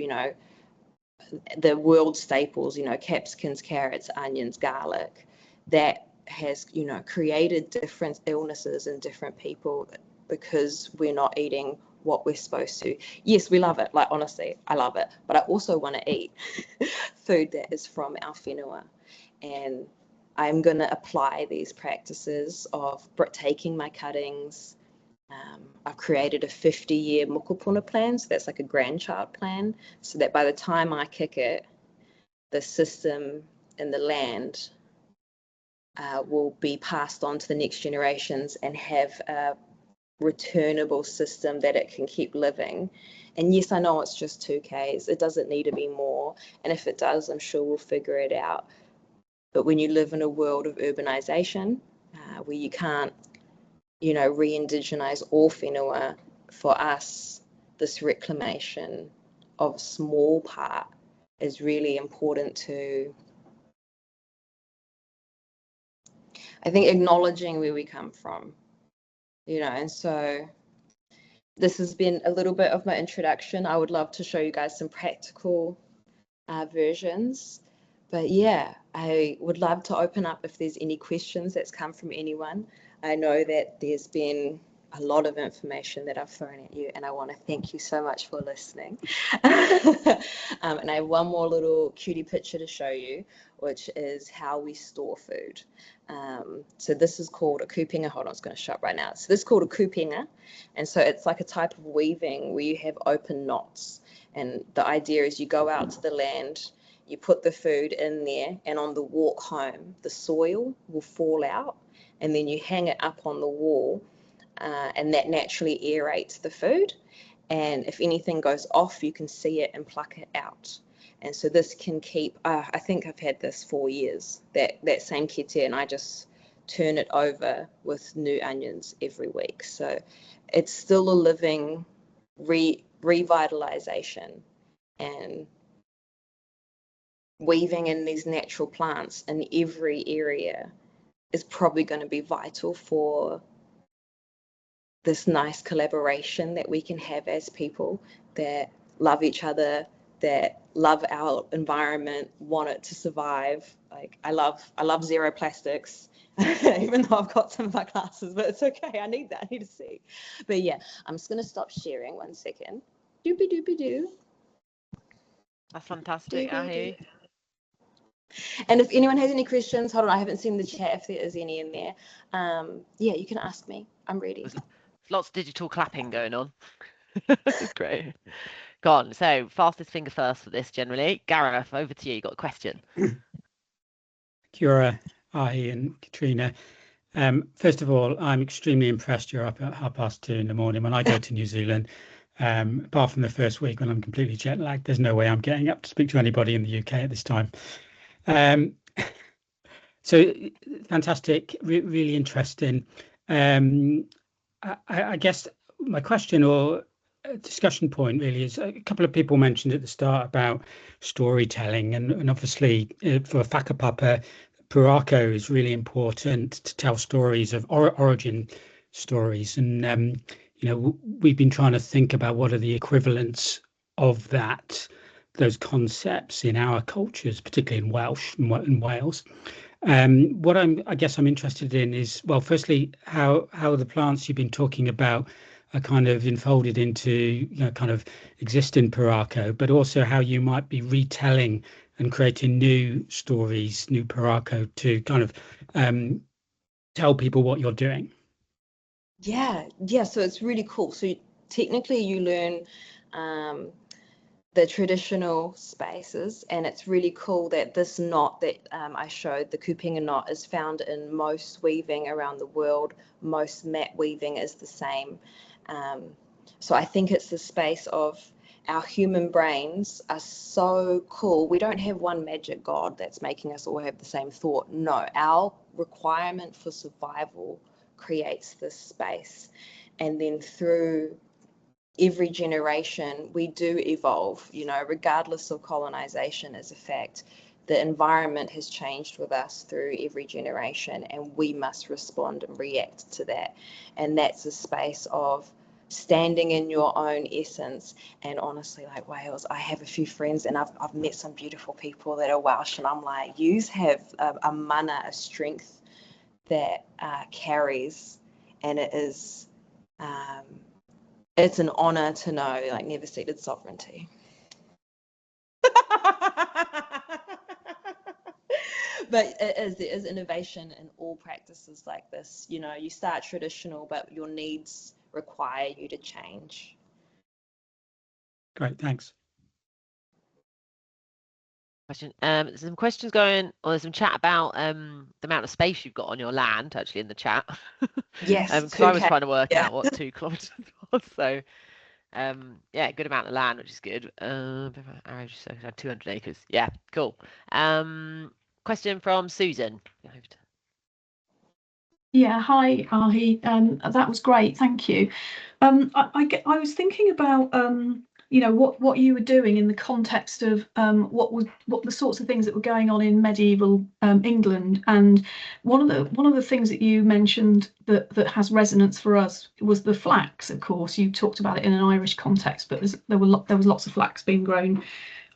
the world staples, capsicums, carrots, onions, garlic, that has, created different illnesses in different people because we're not eating what we're supposed to. Yes, we love it. Like, honestly, I love it. But I also want to eat food that is from our whenua. And I'm going to apply these practices of taking my cuttings. I've created a 50-year mokopuna plan, so that's like a grandchild plan, so that by the time I kick it, the system and the land will be passed on to the next generations and have a returnable system that it can keep living. And yes, I know it's just 2 k's. It doesn't need to be more. And if it does, I'm sure we'll figure it out. But when you live in a world of urbanization, where you can't, re-indigenize all whenua, for us, this reclamation of a small part is really important to, I think, acknowledging where we come from, and so this has been a little bit of my introduction. I would love to show you guys some practical versions, but yeah, I would love to open up if there's any questions that's come from anyone. I know that there's been a lot of information that I've thrown at you, and I want to thank you so much for listening. And I have one more little cutie picture to show you, which is how we store food. So this is called a kupinga. Hold on, it's going to shut right now. So this is called a kupinga, and so it's like a type of weaving where you have open knots. And the idea is you go out to the land, you put the food in there, and on the walk home, the soil will fall out, and then you hang it up on the wall, and that naturally aerates the food. And if anything goes off, you can see it and pluck it out. And so this can keep, I think I've had this 4 years, that same kete, and I just turn it over with new onions every week. So it's still a living revitalization, and weaving in these natural plants in every area is probably going to be vital for this nice collaboration that we can have as people that love each other, that love our environment, want it to survive. Like, I love zero plastics, even though I've got some of my classes, but it's okay. I need that. I need to see. But yeah, I'm just going to stop sharing 1 second. Doopy doopy doo. That's fantastic. I hear you. And if anyone has any questions, hold on, I haven't seen the chat if there is any in there. Yeah, you can ask me. I'm ready. There's lots of digital clapping going on. It's great. Go on. So fastest finger first for this generally. Gareth, over to you. You got a question? Kia Ahi and Katrina. First of all, I'm extremely impressed you're up at 2:30 in the morning. When I go to New Zealand, apart from the first week when I'm completely jet lagged, there's no way I'm getting up to speak to anybody in the UK at this time. So fantastic, really interesting. I guess my question or discussion point really is, a couple of people mentioned at the start about storytelling, and obviously for whakapapa, purako is really important to tell stories of origin stories, and we've been trying to think about what are the equivalents of those concepts in our cultures, particularly in Welsh and in Wales. What I guess I'm interested in is, well, firstly, how the plants you've been talking about are kind of enfolded into, kind of existing purako, but also how you might be retelling and creating new stories, new purako to kind of tell people what you're doing? Yeah, so it's really cool. So technically you learn the traditional spaces, and it's really cool that this knot that I showed, the kupenga knot, is found in most weaving around the world. Most mat weaving is the same. So I think it's the space of our human brains are so cool. We don't have one magic god that's making us all have the same thought. No, our requirement for survival creates this space, and then through every generation we do evolve, regardless of colonization. As a fact, the environment has changed with us through every generation, and we must respond and react to that. And that's a space of standing in your own essence. And honestly, like Wales, I have a few friends, and I've met some beautiful people that are Welsh, and I'm like, yous have a mana, a strength that carries, and it is it's an honor to know, like, never ceded sovereignty. But there is innovation in all practices like this. You start traditional, but your needs require you to change. Great, thanks. Question. There's some questions going, or there's some chat about the amount of space you've got on your land, actually, in the chat. Yes, because I was 2K, trying to work yeah. out what 2 kilometers was. So, yeah, good amount of land, which is good. Average, so 200 acres. Yeah, cool. Question from Susan. Yeah, hi, Ahi. That was great, thank you. I was thinking about what you were doing in the context of what the sorts of things that were going on in medieval England, and one of the things that you mentioned that has resonance for us was the flax. Of course, you talked about it in an Irish context, but there was lots of flax being grown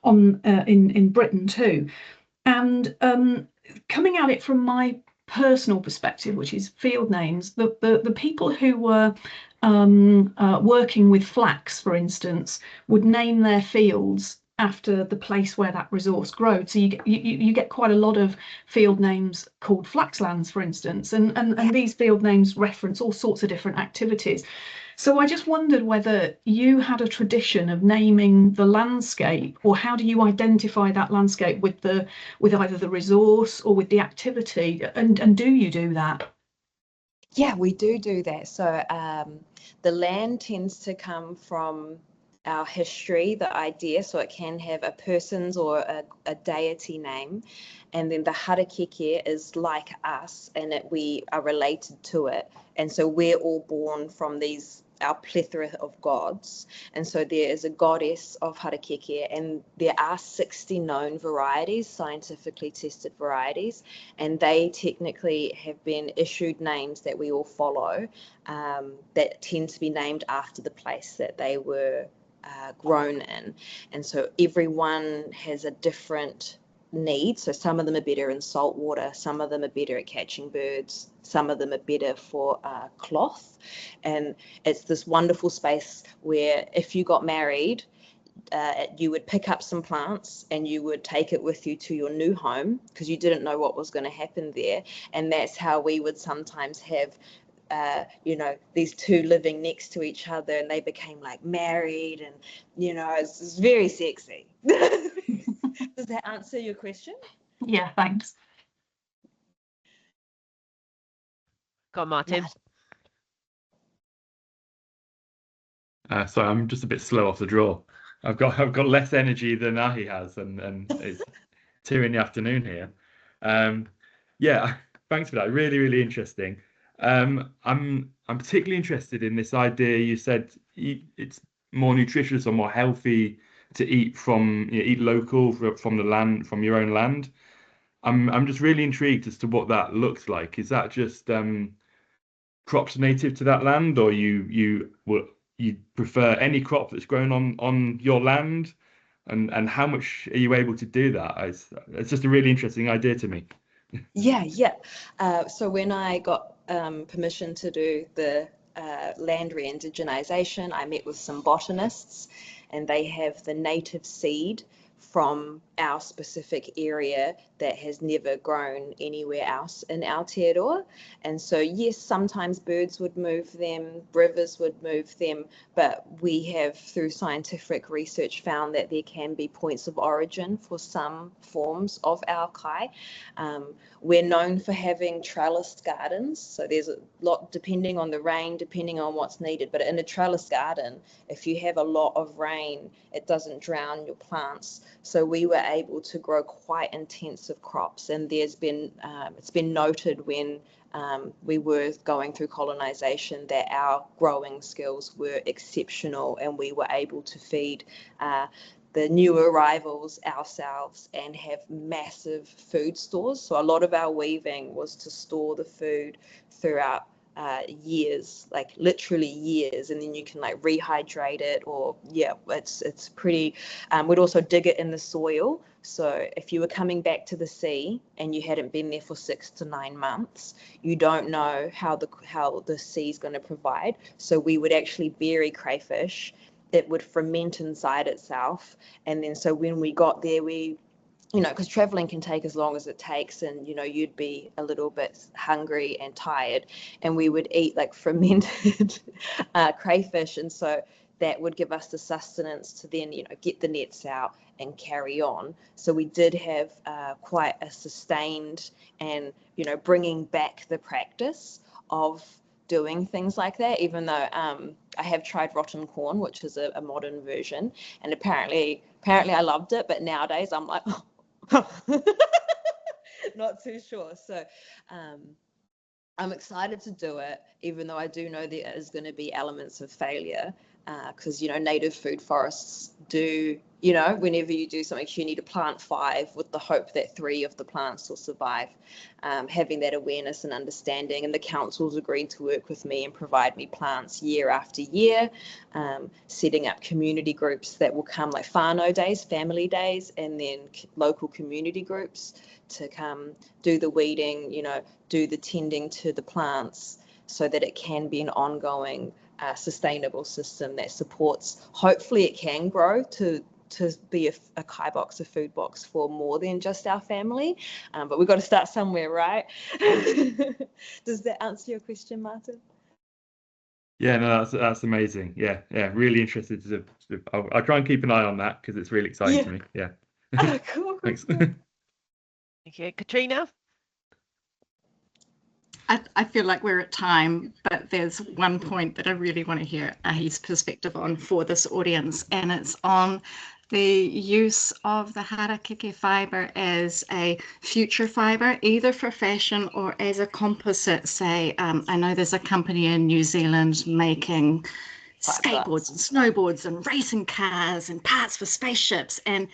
on in Britain too, and coming at it from my personal perspective, which is field names, the people who were working with flax, for instance, would name their fields after the place where that resource grows. So you get quite a lot of field names called flaxlands, for instance, and these field names reference all sorts of different activities. So I just wondered whether you had a tradition of naming the landscape, or how do you identify that landscape with either the resource or with the activity, and do you do that? Yeah, we do that. So the land tends to come from our history, the idea, so it can have a person's or a deity name, and then the harakeke is like us, and we are related to it, and so we're all born from our plethora of gods, and so there is a goddess of harakeke, and there are 60 known varieties, scientifically tested varieties, and they technically have been issued names that we all follow, that tend to be named after the place that they were grown in. And so everyone has a different need. So some of them are better in salt water, some of them are better at catching birds, some of them are better for cloth. And it's this wonderful space where if you got married, you would pick up some plants and you would take it with you to your new home, because you didn't know what was going to happen there. And that's how we would sometimes have these two living next to each other, and they became like married, and it's very sexy. Does that answer your question? Yeah, thanks. Go on, Martin. Sorry, I'm just a bit slow off the draw. I've got less energy than Ahi has, and it's 2 in the afternoon here. Yeah, thanks for that. Really, really interesting. I'm particularly interested in this idea. You said it's more nutritious or more healthy to eat eat local from the land, from your own land. I'm just really intrigued as to what that looks like. Is that just crops native to that land, or you prefer any crop that's grown on your land, and how much are you able to do that? It's just a really interesting idea to me. Yeah. So when I got permission to do the land re-indigenization, I met with some botanists, and they have the native seed from our specific area that has never grown anywhere else in Aotearoa. And so, yes, sometimes birds would move them, rivers would move them, but we have, through scientific research, found that there can be points of origin for some forms of our kai. We're known for having trellised gardens, so there's a lot depending on the rain, depending on what's needed. But in a trellised garden, if you have a lot of rain, it doesn't drown your plants. So we were able to grow quite intensive crops, and there's been it's been noted when we were going through colonization that our growing skills were exceptional, and we were able to feed the new arrivals ourselves and have massive food stores. So a lot of our weaving was to store the food throughout years, like literally years, and then you can like rehydrate it, or it's pretty. We'd also dig it in the soil. So if you were coming back to the sea and you hadn't been there for 6 to 9 months, you don't know how the sea's going to provide. So we would actually bury crayfish. It would ferment inside itself, and then so when we got there, because traveling can take as long as it takes, and you'd be a little bit hungry and tired, and we would eat like fermented crayfish, and so that would give us the sustenance to then get the nets out and carry on. So we did have quite a sustained and bringing back the practice of doing things like that, even though I have tried rotten corn, which is a modern version, and apparently I loved it, but nowadays I'm like not too sure. So I'm excited to do it, even though I do know there is going to be elements of failure, because native food forests do, whenever you do something, you need to plant 5 with the hope that 3 of the plants will survive. Having that awareness and understanding, and the council's agreed to work with me and provide me plants year after year, setting up community groups that will come, like whānau days, family days, and then local community groups to come do the weeding, do the tending to the plants, so that it can be an ongoing sustainable system that supports, hopefully it can grow to be a kai box, a food box for more than just our family, but we've got to start somewhere, right? Does that answer your question, Martin? Yeah, no, that's amazing. Yeah, really interested to I'll try and keep an eye on that, because it's really exciting to me. Yeah. Cool. Thanks. Thank you. Katrina? I feel like we're at time, but there's one point that I really want to hear Ahi's perspective on for this audience, and it's on the use of the harakeke fibre as a future fibre, either for fashion or as a composite. Say, I know there's a company in New Zealand making skateboards and snowboards and racing cars and parts for spaceships, and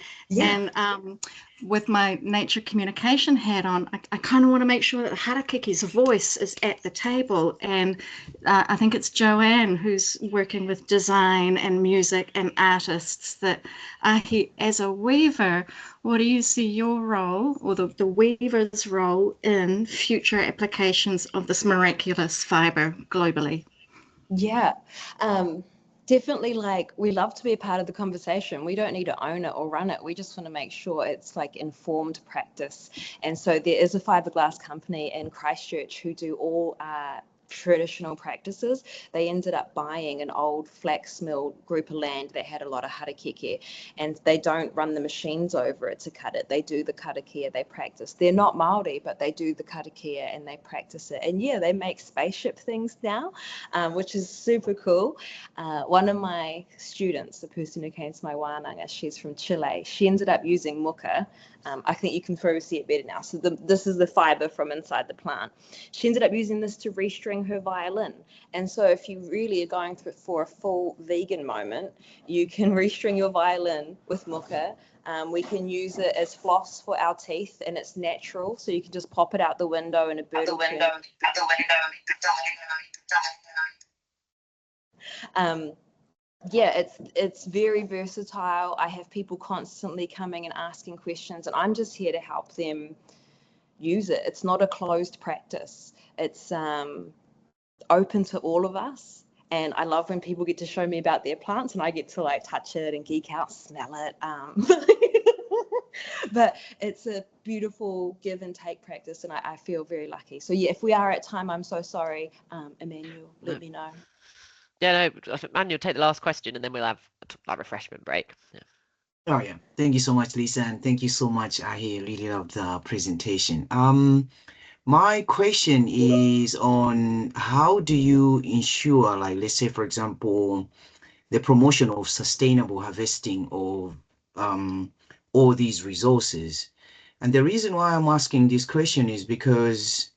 with my nature communication hat on, I kind of want to make sure that Harakiki's voice is at the table, and I think it's Joanne who's working with design and music and artists. That Ahi, as a weaver, what do you see your role, or the weaver's role, in future applications of this miraculous fibre globally? Yeah, definitely. Like, we love to be a part of the conversation. We don't need to own it or run it. We just want to make sure it's like informed practice. And so there is a fiberglass company in Christchurch who do all traditional practices. They ended up buying an old flax mill group of land that had a lot of harakeke, and they don't run the machines over it to cut it. They do the karakia, they practice. They're not Māori, but they do the karakia and they practice it. And yeah, they make spaceship things now, which is super cool. One of my students, the person who came to my wānanga, she's from Chile. She ended up using muka. I think you can probably see it better now. So this is the fibre from inside the plant. She ended up using this to restring her violin. And so if you really are going for a full vegan moment, you can restring your violin with muka. We can use it as floss for our teeth, and it's natural. So you can just pop it out the window and a bird will yeah, it's very versatile. I have people constantly coming and asking questions, and I'm just here to help them use it. It's not a closed practice. It's open to all of us. And I love when people get to show me about their plants, and I get to like touch it and geek out, smell it. But it's a beautiful give and take practice, and I feel very lucky. So yeah, if we are at time, I'm so sorry. Emmanuel, let me know. Yeah, no, I think Manuel, take the last question and then we'll have a refreshment break. Yeah. Oh yeah, thank you so much, Lisa, and thank you so much. I really love the presentation. My question is on how do you ensure, like, let's say, for example, the promotion of sustainable harvesting of all these resources? And the reason why I'm asking this question is because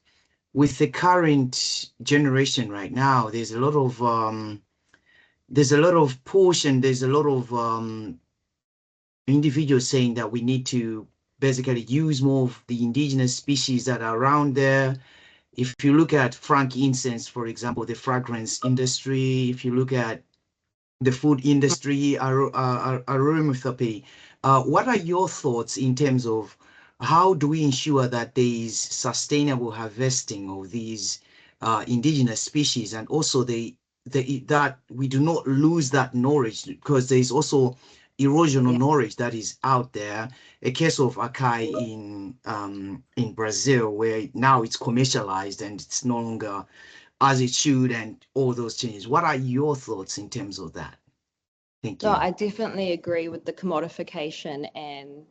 with the current generation right now, there's a lot of push, and there's a lot of individuals saying that we need to basically use more of the indigenous species that are around there. If you look at frankincense, for example, the fragrance industry, if you look at the food industry, aromatherapy, what are your thoughts in terms of how do we ensure that there is sustainable harvesting of these indigenous species, and also that we do not lose that knowledge, because there is also erosion of knowledge that is out there. A case of acai in Brazil, where now it's commercialized and it's no longer as it should, and all those changes. What are your thoughts in terms of that? Thank you. No, I definitely agree with the commodification and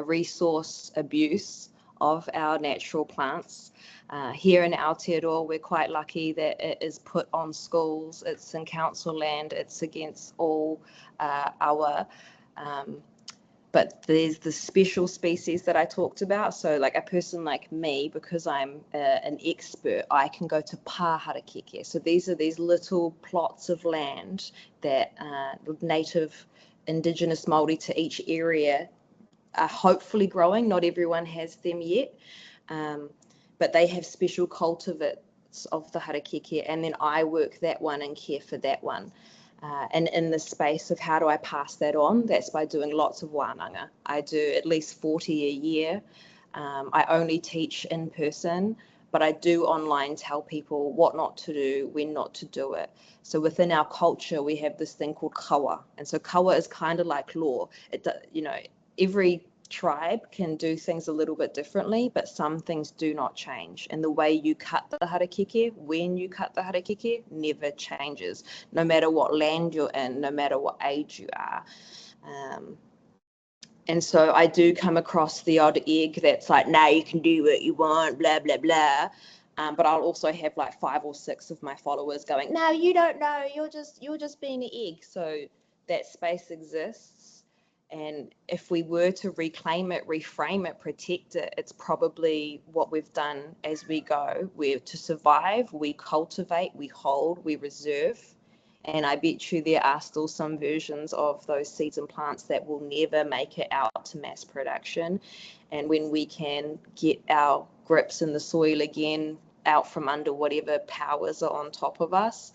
resource abuse of our natural plants. Here in Aotearoa, we're quite lucky that it is put on schools, it's in council land, it's against all our but there's the special species that I talked about. So like a person like me, because I'm an expert, I can go to pāharakeke. So these are these little plots of land that native indigenous Māori to each area are hopefully growing. Not everyone has them yet, but they have special cultivars of the harakeke, and then I work that one and care for that one. And in the space of how do I pass that on, that's by doing lots of wānanga. I do at least 40 a year. I only teach in person, but I do online tell people what not to do, when not to do it. So within our culture, we have this thing called kawa. And so kawa is kind of like law. Every tribe can do things a little bit differently, but some things do not change. And the way you cut the harakeke, when you cut the harakeke, never changes, no matter what land you're in, no matter what age you are. And so I do come across the odd egg that's like, nah, you can do what you want, blah, blah, blah. But I'll also have like 5 or 6 of my followers going, no, you don't know, you're just being an egg. So that space exists. And if we were to reclaim it, reframe it, protect it, it's probably what we've done as we go. We're to survive, we cultivate, we hold, we reserve. And I bet you there are still some versions of those seeds and plants that will never make it out to mass production. And when we can get our grips in the soil again, out from under whatever powers are on top of us,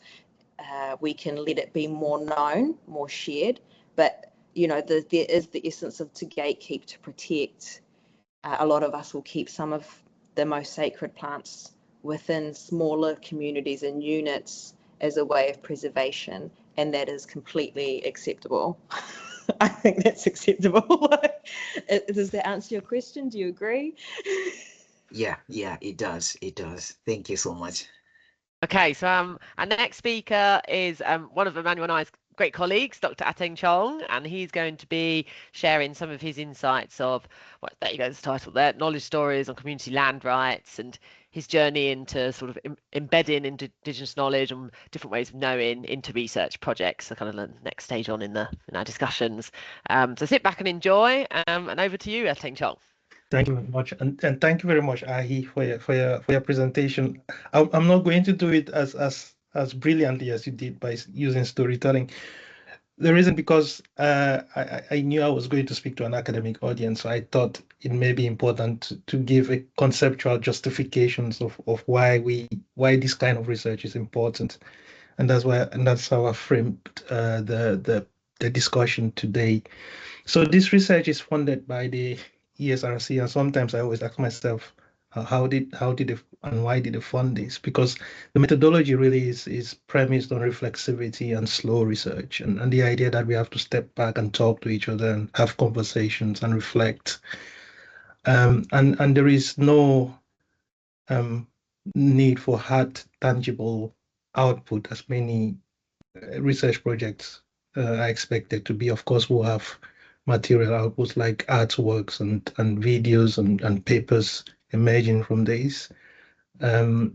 we can let it be more known, more shared. But there is the essence of to gatekeep, to protect. A lot of us will keep some of the most sacred plants within smaller communities and units as a way of preservation, and that is completely acceptable. I think that's acceptable. Does that answer your question? Do you agree? Yeah, it does. Thank you so much. Okay, so our next speaker is one of Emmanuel and I's great colleagues, Dr. Ateng Chong, and he's going to be sharing some of his insights of, there you go, the title there, Knowledge Stories on Community Land Rights, and his journey into sort of embedding Indigenous knowledge and different ways of knowing into research projects, so kind of the next stage on in our discussions. So sit back and enjoy, and over to you, Ateng Chong. Thank you very much, and thank you very much, Ahi, for your presentation. I'm not going to do it as brilliantly as you did by using storytelling. The reason because I knew I was going to speak to an academic audience, so I thought it may be important to give a conceptual justifications of why this kind of research is important, and that's how I framed the discussion today. So this research is funded by the ESRC, and sometimes I always ask myself, How did and why did they fund this? Because the methodology really is premised on reflexivity and slow research, and the idea that we have to step back and talk to each other and have conversations and reflect. And there is no need for hard, tangible output as many research projects are expected to be. Of course, we'll have material outputs like artworks and videos and papers emerging from this. But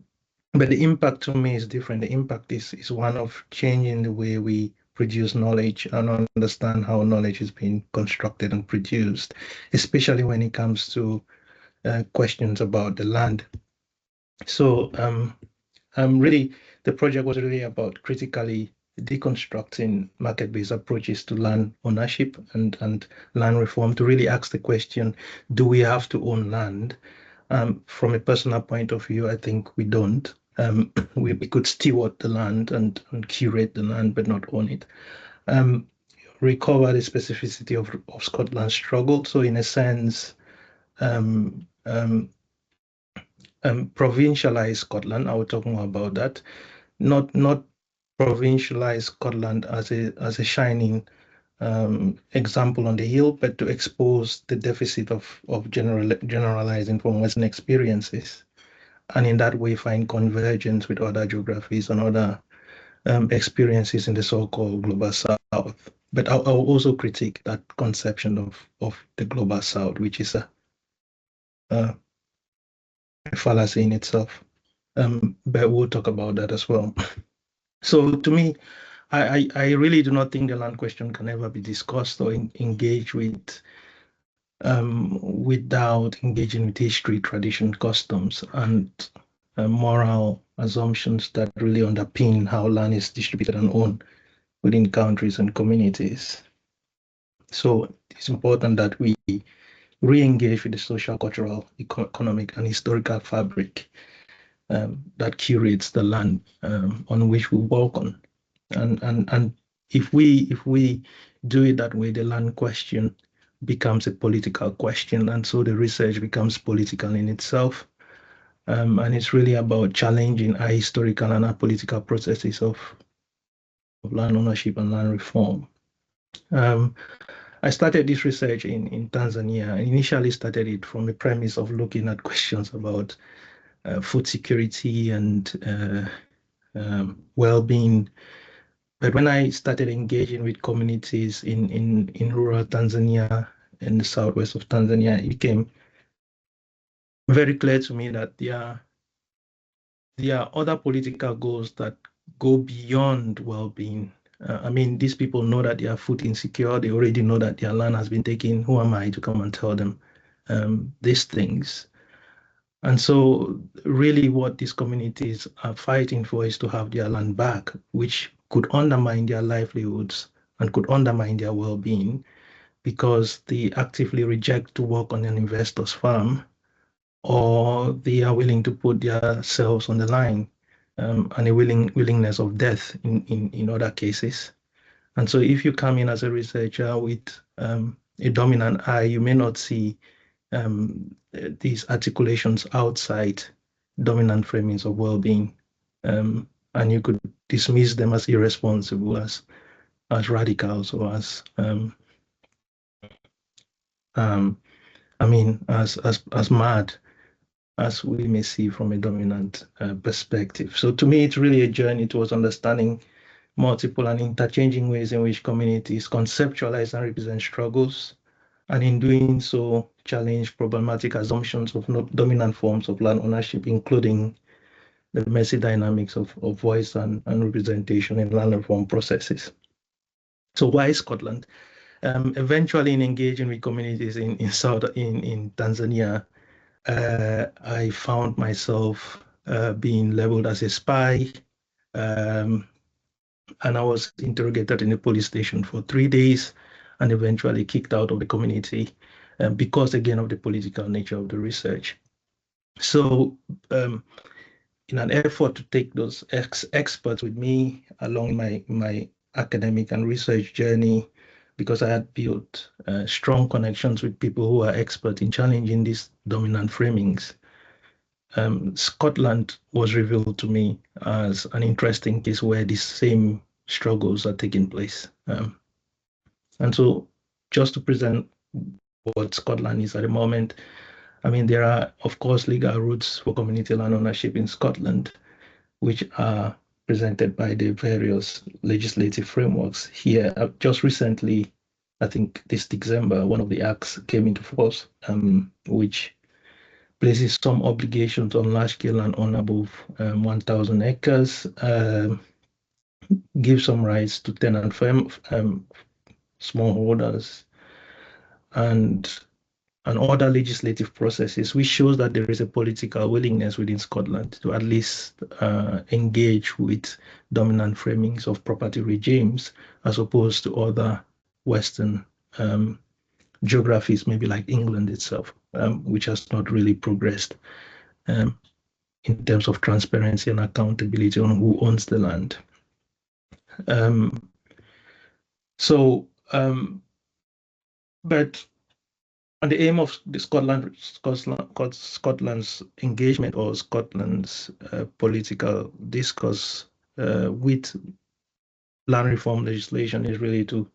the impact to me is different. The impact is one of changing the way we produce knowledge and understand how knowledge is being constructed and produced, especially when it comes to questions about the land. So really, the project was really about critically deconstructing market-based approaches to land ownership and land reform, to really ask the question, do we have to own land? From a personal point of view, I think we don't. We could steward the land and curate the land, but not own it. Recover the specificity of Scotland's struggle. So in a sense, provincialize Scotland. I will talk more about that. Not provincialize Scotland as a shining example on the hill, but to expose the deficit of generalizing from Western experiences, and in that way find convergence with other geographies and other experiences in the so-called global South. But I'll also critique that conception of the global South, which is a fallacy in itself. But we'll talk about that as well. So to me, I really do not think the land question can ever be discussed or engaged with without engaging with history, tradition, customs, and moral assumptions that really underpin how land is distributed and owned within countries and communities. So it's important that we re-engage with the social, cultural, economic, and historical fabric that curates the land on which we walk on. And if we do it that way, the land question becomes a political question, and so the research becomes political in itself. And it's really about challenging our historical and our political processes of land ownership and land reform. I started this research in Tanzania. I initially started it from the premise of looking at questions about food security and well-being. But when I started engaging with communities in rural Tanzania, in the southwest of Tanzania, it became very clear to me that there are other political goals that go beyond well-being. I mean, these people know that they are food insecure. They already know that their land has been taken. Who am I to come and tell them these things? And so really what these communities are fighting for is to have their land back, which could undermine their livelihoods and could undermine their well-being, because they actively reject to work on an investor's farm, or they are willing to put themselves on the line, and a willingness of death in other cases. And so if you come in as a researcher with a dominant eye, you may not see these articulations outside dominant framings of well-being, and you could dismiss them as irresponsible, as radicals, or as as mad, as we may see from a dominant perspective. So to me, it's really a journey towards understanding multiple and interchanging ways in which communities conceptualize and represent struggles, and in doing so, challenge problematic assumptions of dominant forms of land ownership, including the messy dynamics of voice and representation in land reform processes. So why Scotland? Eventually, in engaging with communities in Tanzania, I found myself being labeled as a spy, and I was interrogated in a police station for 3 days and eventually kicked out of the community because, again, of the political nature of the research. So in an effort to take those experts with me along my academic and research journey, because I had built strong connections with people who are expert in challenging these dominant framings, Scotland was revealed to me as an interesting case where the same struggles are taking place. And so just to present what Scotland is at the moment, I mean, there are, of course, legal routes for community land ownership in Scotland, which are presented by the various legislative frameworks here. Just recently, I think this December, one of the acts came into force, which places some obligations on large-scale land on above 1,000 acres, gives some rights to tenant firm, smallholders, and other legislative processes, which shows that there is a political willingness within Scotland to at least engage with dominant framings of property regimes, as opposed to other Western geographies, maybe like England itself, which has not really progressed in terms of transparency and accountability on who owns the land. But and the aim of the Scotland's engagement or Scotland's political discourse with land reform legislation is really to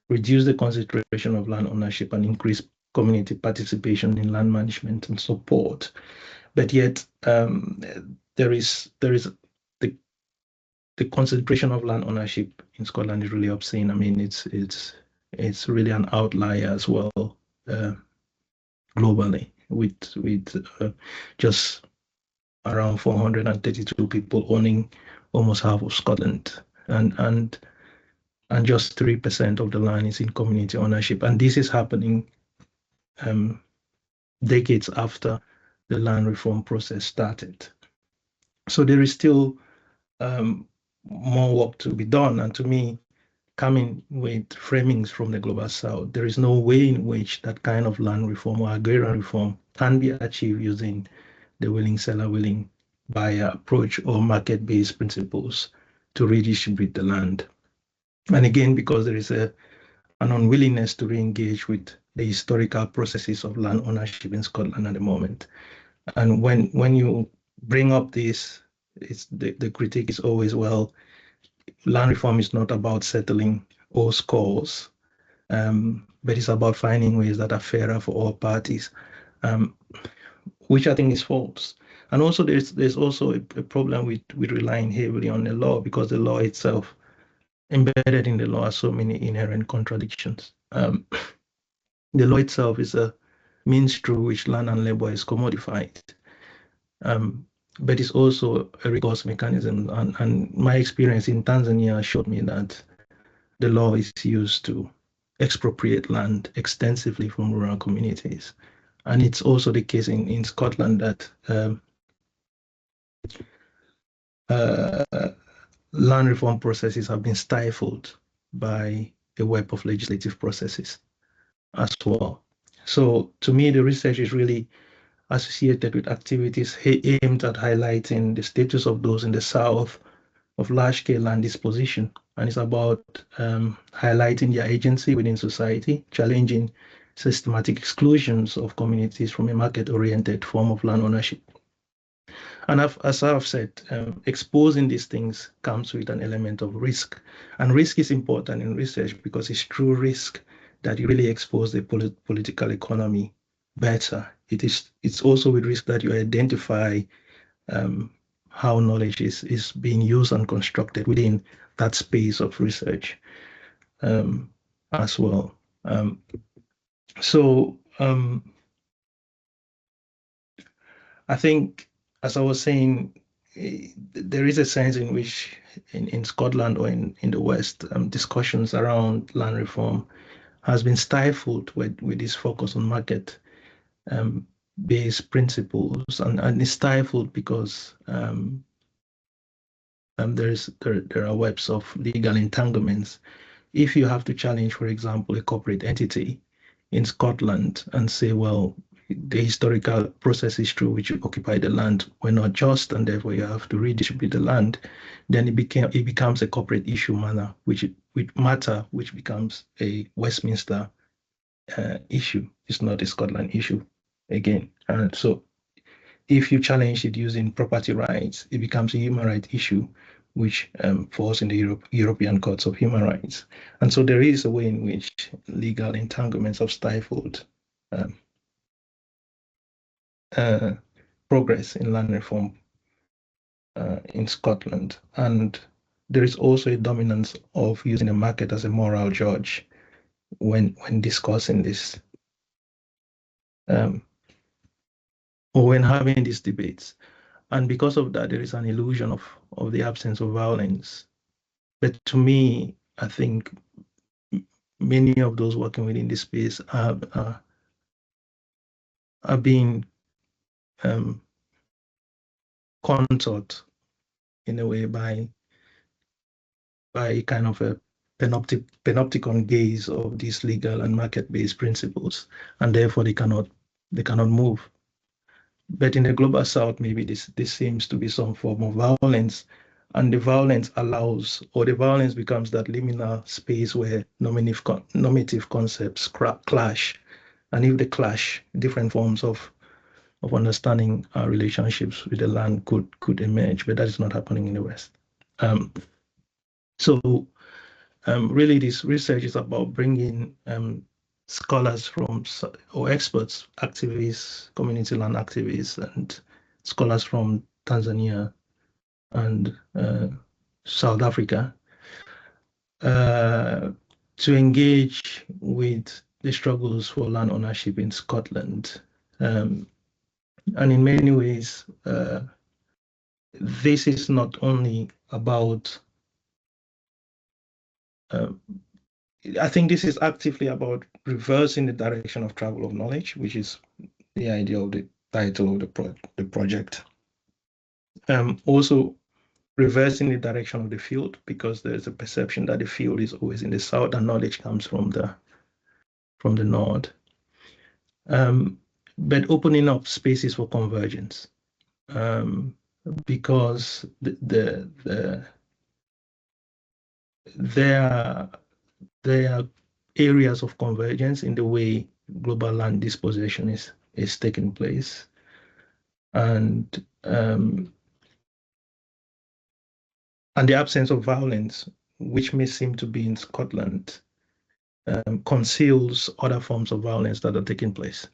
reduce the concentration of land ownership and increase community participation in land management and support. But yet there is the concentration of land ownership in Scotland is really obscene. I mean, it's really an outlier as well. Globally, with just around 432 people owning almost half of Scotland, and just 3% of the land is in community ownership, and this is happening decades after the land reform process started. So there is still more work to be done, and to me, coming with framings from the global south, there is no way in which that kind of land reform or agrarian reform can be achieved using the willing seller, willing buyer approach or market-based principles to redistribute the land. And again, because there is an unwillingness to re-engage with the historical processes of land ownership in Scotland at the moment. And when you bring up this, the critique is always, well, land reform is not about settling all scores, but it's about finding ways that are fairer for all parties, which I think is false. And also there's also a problem with relying heavily on the law, because the law itself, embedded in the law, are so many inherent contradictions. The law itself is a means through which land and labor is commodified. But it's also a recourse mechanism. And my experience in Tanzania showed me that the law is used to expropriate land extensively from rural communities. And it's also the case in Scotland that land reform processes have been stifled by a web of legislative processes as well. So to me, the research is really associated with activities aimed at highlighting the status of those in the south of large-scale land disposition, and it's about highlighting their agency within society, challenging systematic exclusions of communities from a market-oriented form of land ownership. And as I've said, exposing these things comes with an element of risk, and risk is important in research because it's through risk that you really expose the political economy better. It's also with risk that you identify how knowledge is being used and constructed within that space of research as well. I think, as I was saying, there is a sense in which in Scotland or in the West, discussions around land reform has been stifled with this focus on market based principles, and it's stifled because there are webs of legal entanglements. If you have to challenge, for example, a corporate entity in Scotland and say, well, the historical processes through which you occupy the land were not just, and therefore you have to redistribute the land, then it becomes a corporate issue which becomes a Westminster issue. It's not a Scotland issue again. And so if you challenge it using property rights, it becomes a human rights issue, which falls in the European courts of human rights. And so there is a way in which legal entanglements have stifled progress in land reform in Scotland. And there is also a dominance of using the market as a moral judge when discussing this, or when having these debates. And because of that, there is an illusion of the absence of violence. But to me, I think many of those working within this space are being contoured in a way by kind of a panopticon gaze of these legal and market-based principles, and therefore they cannot move. But in the global south, maybe this seems to be some form of violence, and the violence allows, or the violence becomes that liminal space where normative concepts clash, and if they clash, different forms of understanding our relationships with the land could emerge, but that is not happening in the West. So really, this research is about bringing scholars or experts, activists, community land activists, and scholars from Tanzania and South Africa to engage with the struggles for land ownership in Scotland. And in many ways, this is not only about I think this is actively about reversing the direction of travel of knowledge, which is the idea of the title of the project. Also reversing the direction of the field, because there's a perception that the field is always in the south and knowledge comes from the north. But opening up spaces for convergence, because there are areas of convergence in the way global land dispossession is taking place. And the absence of violence, which may seem to be in Scotland, conceals other forms of violence that are taking place.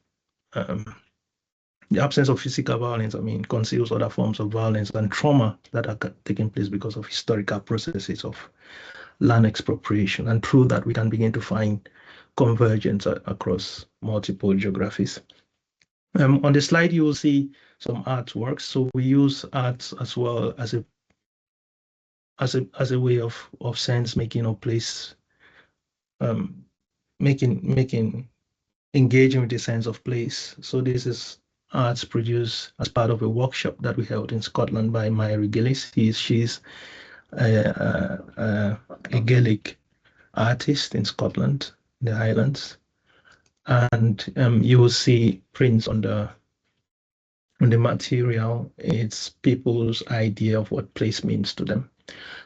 The absence of physical violence, conceals other forms of violence and trauma that are taking place because of historical processes of land expropriation. And through that, we can begin to find convergence across multiple geographies. On the slide, you will see some artworks. So we use arts as well as a way of sense making or place, engaging with the sense of place. So this is arts produced as part of a workshop that we held in Scotland by Mary Gillis. She's a Gaelic artist in Scotland, the Highlands, and you will see prints on the material. It's people's idea of what place means to them.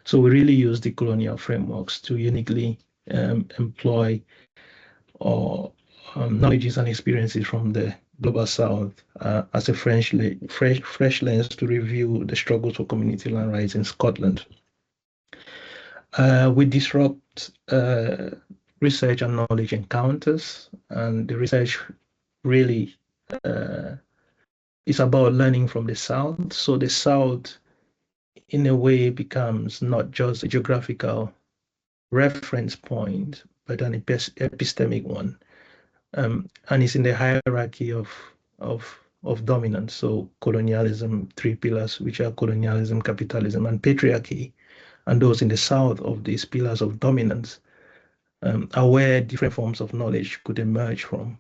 So we really use the colonial frameworks to uniquely employ knowledges and experiences from the global south as a fresh lens to review the struggles for community land rights in Scotland. We disrupt research and knowledge encounters, and the research really is about learning from the south. So the south, in a way, becomes not just a geographical reference point, but an epistemic one. And it's in the hierarchy of dominance. So colonialism, 3 pillars, which are colonialism, capitalism, and patriarchy. And those in the south of these pillars of dominance are where different forms of knowledge could emerge from.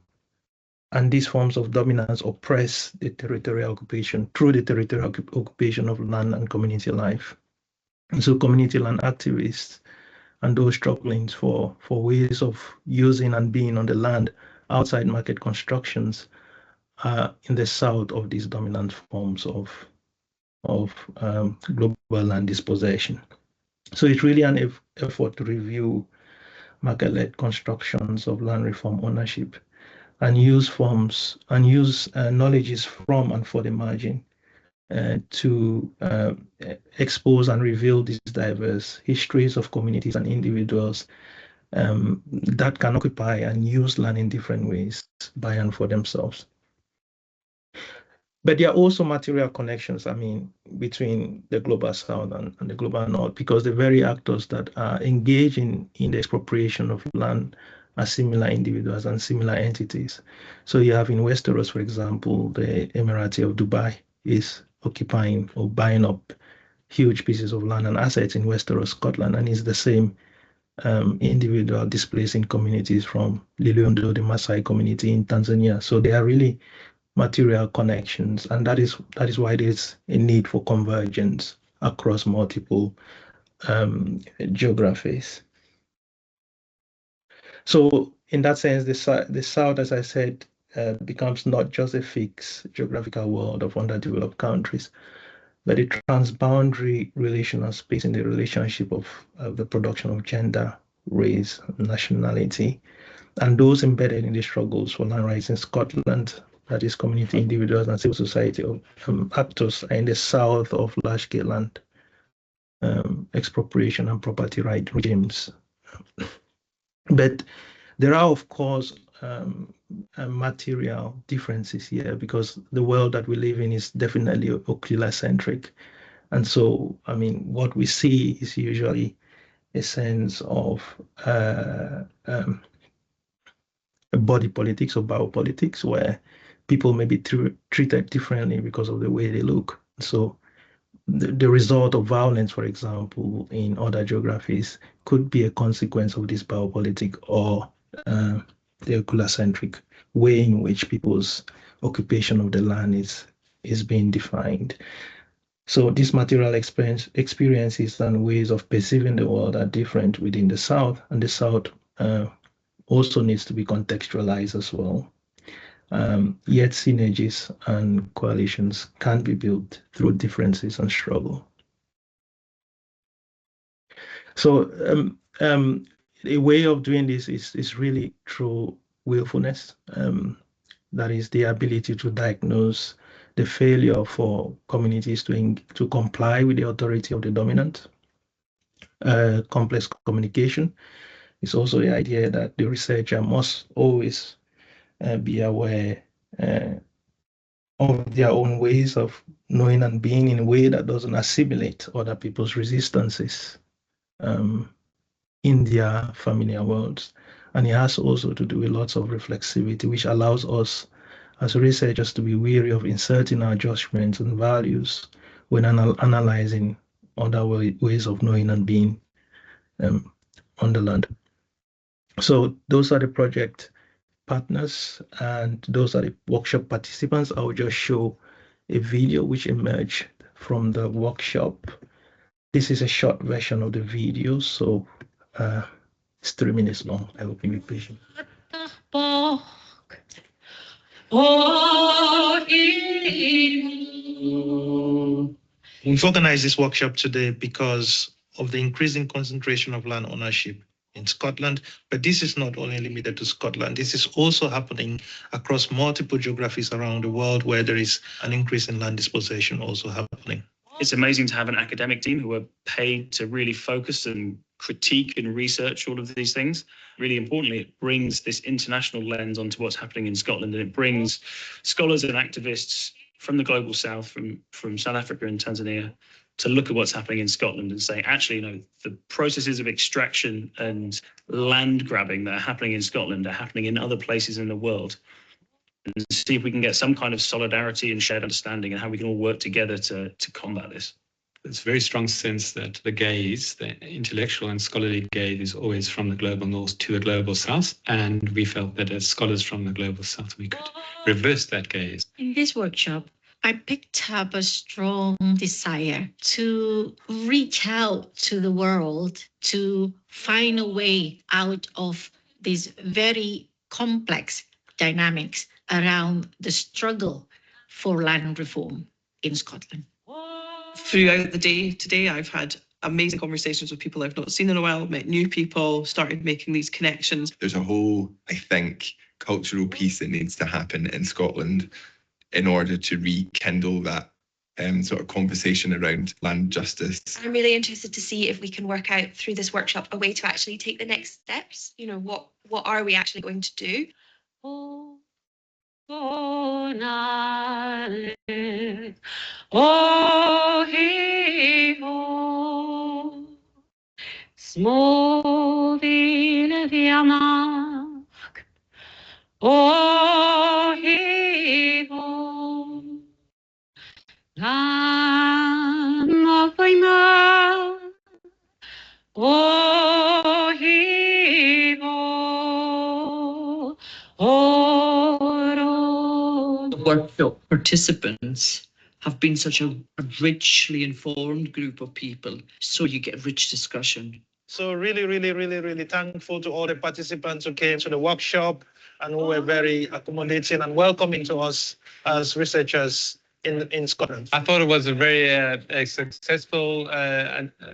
And these forms of dominance oppress the territorial occupation through the territorial occupation of land and community life. And so community land activists and those struggling for ways of using and being on the land outside market constructions are in the south of these dominant forms of global land dispossession. So it's really an effort to review market-led constructions of land reform ownership and use forms and use knowledges from and for the margin to expose and reveal these diverse histories of communities and individuals that can occupy and use land in different ways by and for themselves. But there are also material connections, between the global south and the global north, because the very actors that are engaging in the expropriation of land are similar individuals and similar entities. So you have in Westeros, for example, the Emirati of Dubai is occupying or buying up huge pieces of land and assets in Westeros, Scotland, and is the same individual displacing communities from Liliondo, the Maasai community in Tanzania. So they are really material connections, and that is why there's a need for convergence across multiple geographies. So in that sense, the South, as I said, becomes not just a fixed geographical world of underdeveloped countries, but a transboundary relational space in the relationship of the production of gender, race, nationality, and those embedded in the struggles for land rights in Scotland, that is community, individuals, and civil society actors in the south of large-scale land expropriation and property right regimes. But there are, of course, material differences here, because the world that we live in is definitely ocular-centric. And so, what we see is usually a sense of body politics or biopolitics, where people may be treated differently because of the way they look. So the result of violence, for example, in other geographies could be a consequence of this biopolitic or the ocular-centric way in which people's occupation of the land is being defined. So these material experiences and ways of perceiving the world are different within the South, and the South also needs to be contextualized as well. Yet synergies and coalitions can be built through differences and struggle. So a way of doing this is really through willfulness. That is the ability to diagnose the failure for communities to comply with the authority of the dominant. Complex communication is also the idea that the researcher must always be aware of their own ways of knowing and being in a way that doesn't assimilate other people's resistances in their familiar worlds. And it has also to do with lots of reflexivity, which allows us as researchers to be wary of inserting our judgments and values when analyzing other ways of knowing and being on the land. So those are the project partners, and those are the workshop participants. I will just show a video which emerged from the workshop. This is a short version of the video, so it's 3 minutes long. I hope you'll be patient. We've organized this workshop today because of the increasing concentration of land ownership in Scotland, but this is not only limited to Scotland. This is also happening across multiple geographies around the world where there is an increase in land dispossession also happening. It's amazing to have an academic team who are paid to really focus and critique and research all of these things. Really importantly, it brings this international lens onto what's happening in Scotland, and it brings scholars and activists from the global south, from South Africa and Tanzania, to look at what's happening in Scotland and say, actually, the processes of extraction and land grabbing that are happening in Scotland are happening in other places in the world. And see if we can get some kind of solidarity and shared understanding and how we can all work together to combat this. There's a very strong sense that the gaze, the intellectual and scholarly gaze, is always from the global north to the global south. And we felt that as scholars from the global south, we could reverse that gaze. In this workshop, I picked up a strong desire to reach out to the world, to find a way out of these very complex dynamics around the struggle for land reform in Scotland. Throughout the day today, I've had amazing conversations with people I've not seen in a while, met new people, started making these connections. There's a whole, I think, cultural piece that needs to happen in Scotland in order to rekindle that sort of conversation around land justice. I'm really interested to see if we can work out through this workshop a way to actually take the next steps. You know, what are we actually going to do? Oh, Småvile Vianak, oh, hivo, Lamavima, oh, hivo, oro. The workshop participants have been such a richly informed group of people, so you get rich discussion. So really thankful to all the participants who came to the workshop and who were very accommodating and welcoming to us as researchers in Scotland. I thought it was a very successful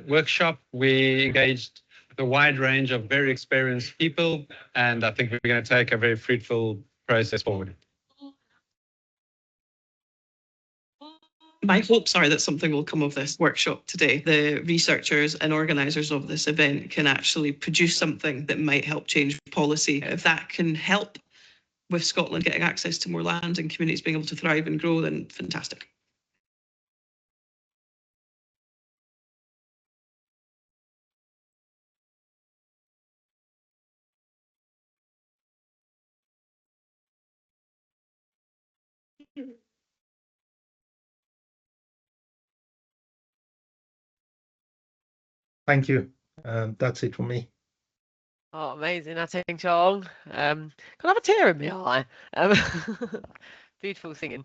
workshop. We engaged a wide range of very experienced people, and I think we're going to take a very fruitful process forward. My hopes are that something will come of this workshop today. The researchers and organisers of this event can actually produce something that might help change policy. If that can help with Scotland getting access to more land and communities being able to thrive and grow, then fantastic. Thank you. That's it for me. Oh, amazing, Ateng Chong. Can I have a tear in my eye? Beautiful singing.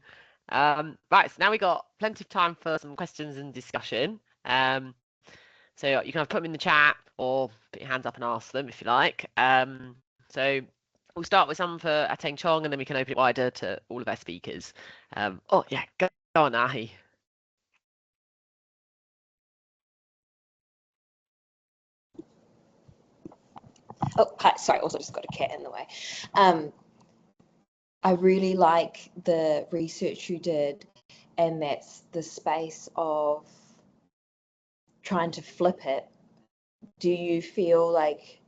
Right, so now we got plenty of time for some questions and discussion. So you can either put them in the chat or put your hands up and ask them if you like. So we'll start with some for Ateng Chong and then we can open it wider to all of our speakers. Oh yeah, go on, Ahi. Oh, hi, sorry, also just got a cat in the way. I really like the research you did, and that's the space of trying to flip it. Do you feel like,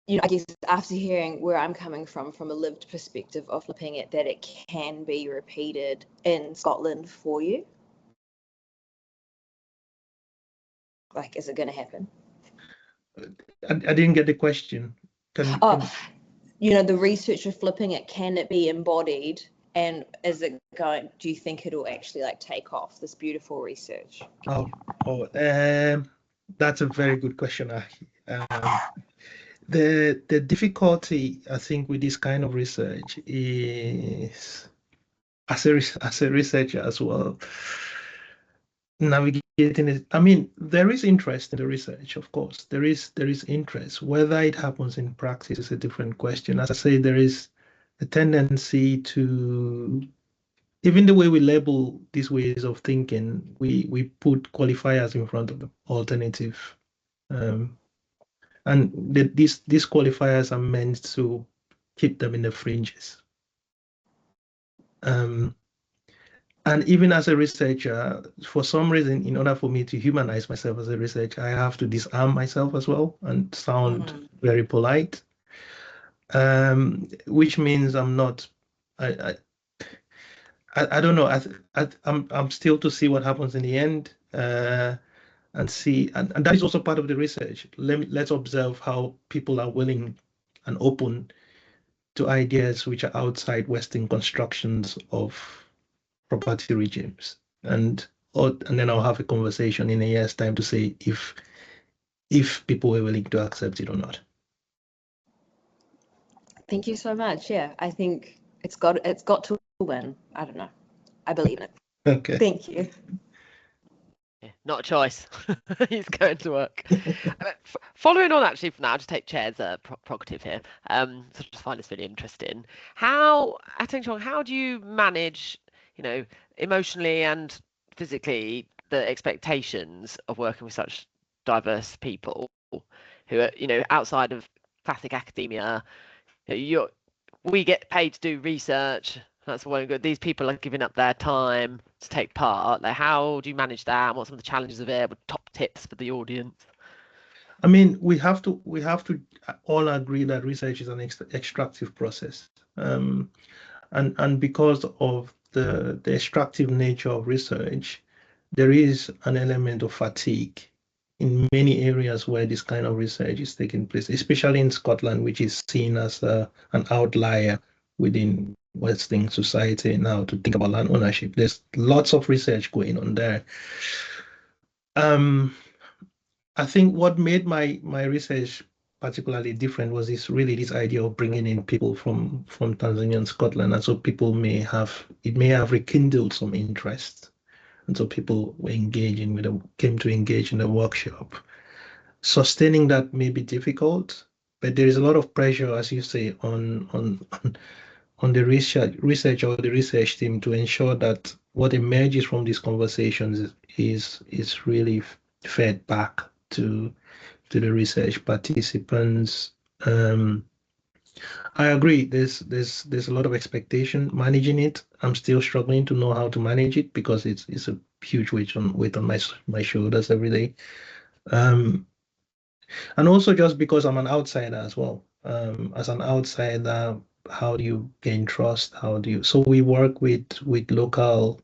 I guess after hearing where I'm coming from a lived perspective of flipping it, that it can be repeated in Scotland for you? Like, is it going to happen? I didn't get the question. The research of flipping it, can it be embodied? And is it going, do you think it'll actually take off, this beautiful research? That's a very good question, Ahi. The difficulty, I think, with this kind of research is, as a researcher as well, navigating it. I mean, there is interest in the research, of course. There is interest. Whether it happens in practice is a different question. As I say, there is a tendency to, even the way we label these ways of thinking, we put qualifiers in front of them, alternative. And these qualifiers are meant to keep them in the fringes. And even as a researcher, for some reason, in order for me to humanize myself as a researcher, I have to disarm myself as well and sound very polite, which means I'm not. I don't know. I'm still to see what happens in the end, and see, and that is also part of the research. Let's observe how people are willing and open to ideas which are outside Western constructions of property regimes, and then I'll have a conversation in a year's time to say if people were willing to accept it or not. Thank you so much. Yeah, I think it's got to win. I don't know. I believe in it. Okay. Thank you. Yeah, not a choice. He's going to work. Following on, actually, from that, I'll just take Chair's prerogative here. So I just find this really interesting. Ateng Chong, how do you manage, emotionally and physically the expectations of working with such diverse people who are, outside of classic academia, we get paid to do research. That's one good. These people are giving up their time to take part. Like, how do you manage that? What are some of the challenges of it? What top tips for the audience? I mean, we have to all agree that research is an extractive process, and because of the extractive nature of research, there is an element of fatigue in many areas where this kind of research is taking place, especially in Scotland, which is seen as an outlier within Western society now to think about land ownership. There's lots of research going on there. I think what made my research particularly different was this idea of bringing in people from Tanzania and Scotland, and so people may have rekindled some interest, and so people were came to engage in the workshop. Sustaining that may be difficult, but there is a lot of pressure, as you say, on the research or the research team to ensure that what emerges from these conversations is really fed back to the research participants. I agree. There's a lot of expectation managing it. I'm still struggling to know how to manage it because it's a huge weight on my shoulders every day. And also just because I'm an outsider as well. As an outsider, how do you gain trust? So we work with local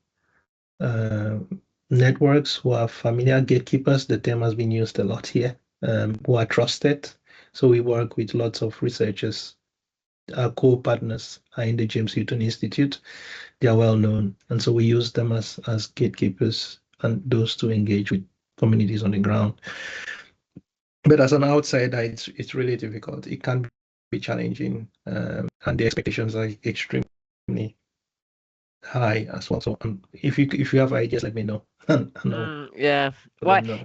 networks who are familiar gatekeepers. The term has been used a lot here, who are trusted. So we work with lots of researchers. Our co-partners are in the James Hutton Institute. They are well known. And so we use them as gatekeepers and those to engage with communities on the ground. But as an outsider, it's really difficult. It can be challenging, and the expectations are extremely high as well. So if you have ideas, let me know. Yeah. Well,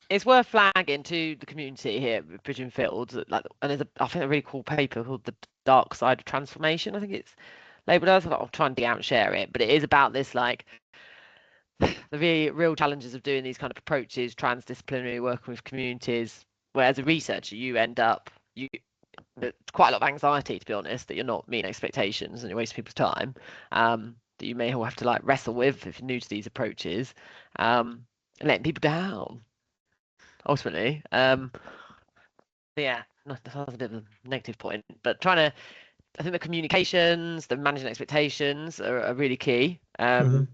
it's worth flagging to the community here at Bridging Fields. And there's I think a really cool paper called "The Dark Side of Transformation." I think it's labelled as. I'll try and dig out and share it. But it is about this the real challenges of doing these kind of approaches, transdisciplinary, working with communities. Where as a researcher, you end up there's quite a lot of anxiety, to be honest, that you're not meeting expectations and you're wasting people's time. That you may all have to wrestle with if you're new to these approaches, and letting people down. Ultimately, yeah, that's a bit of a negative point, but I think the communications, the managing expectations are really key, and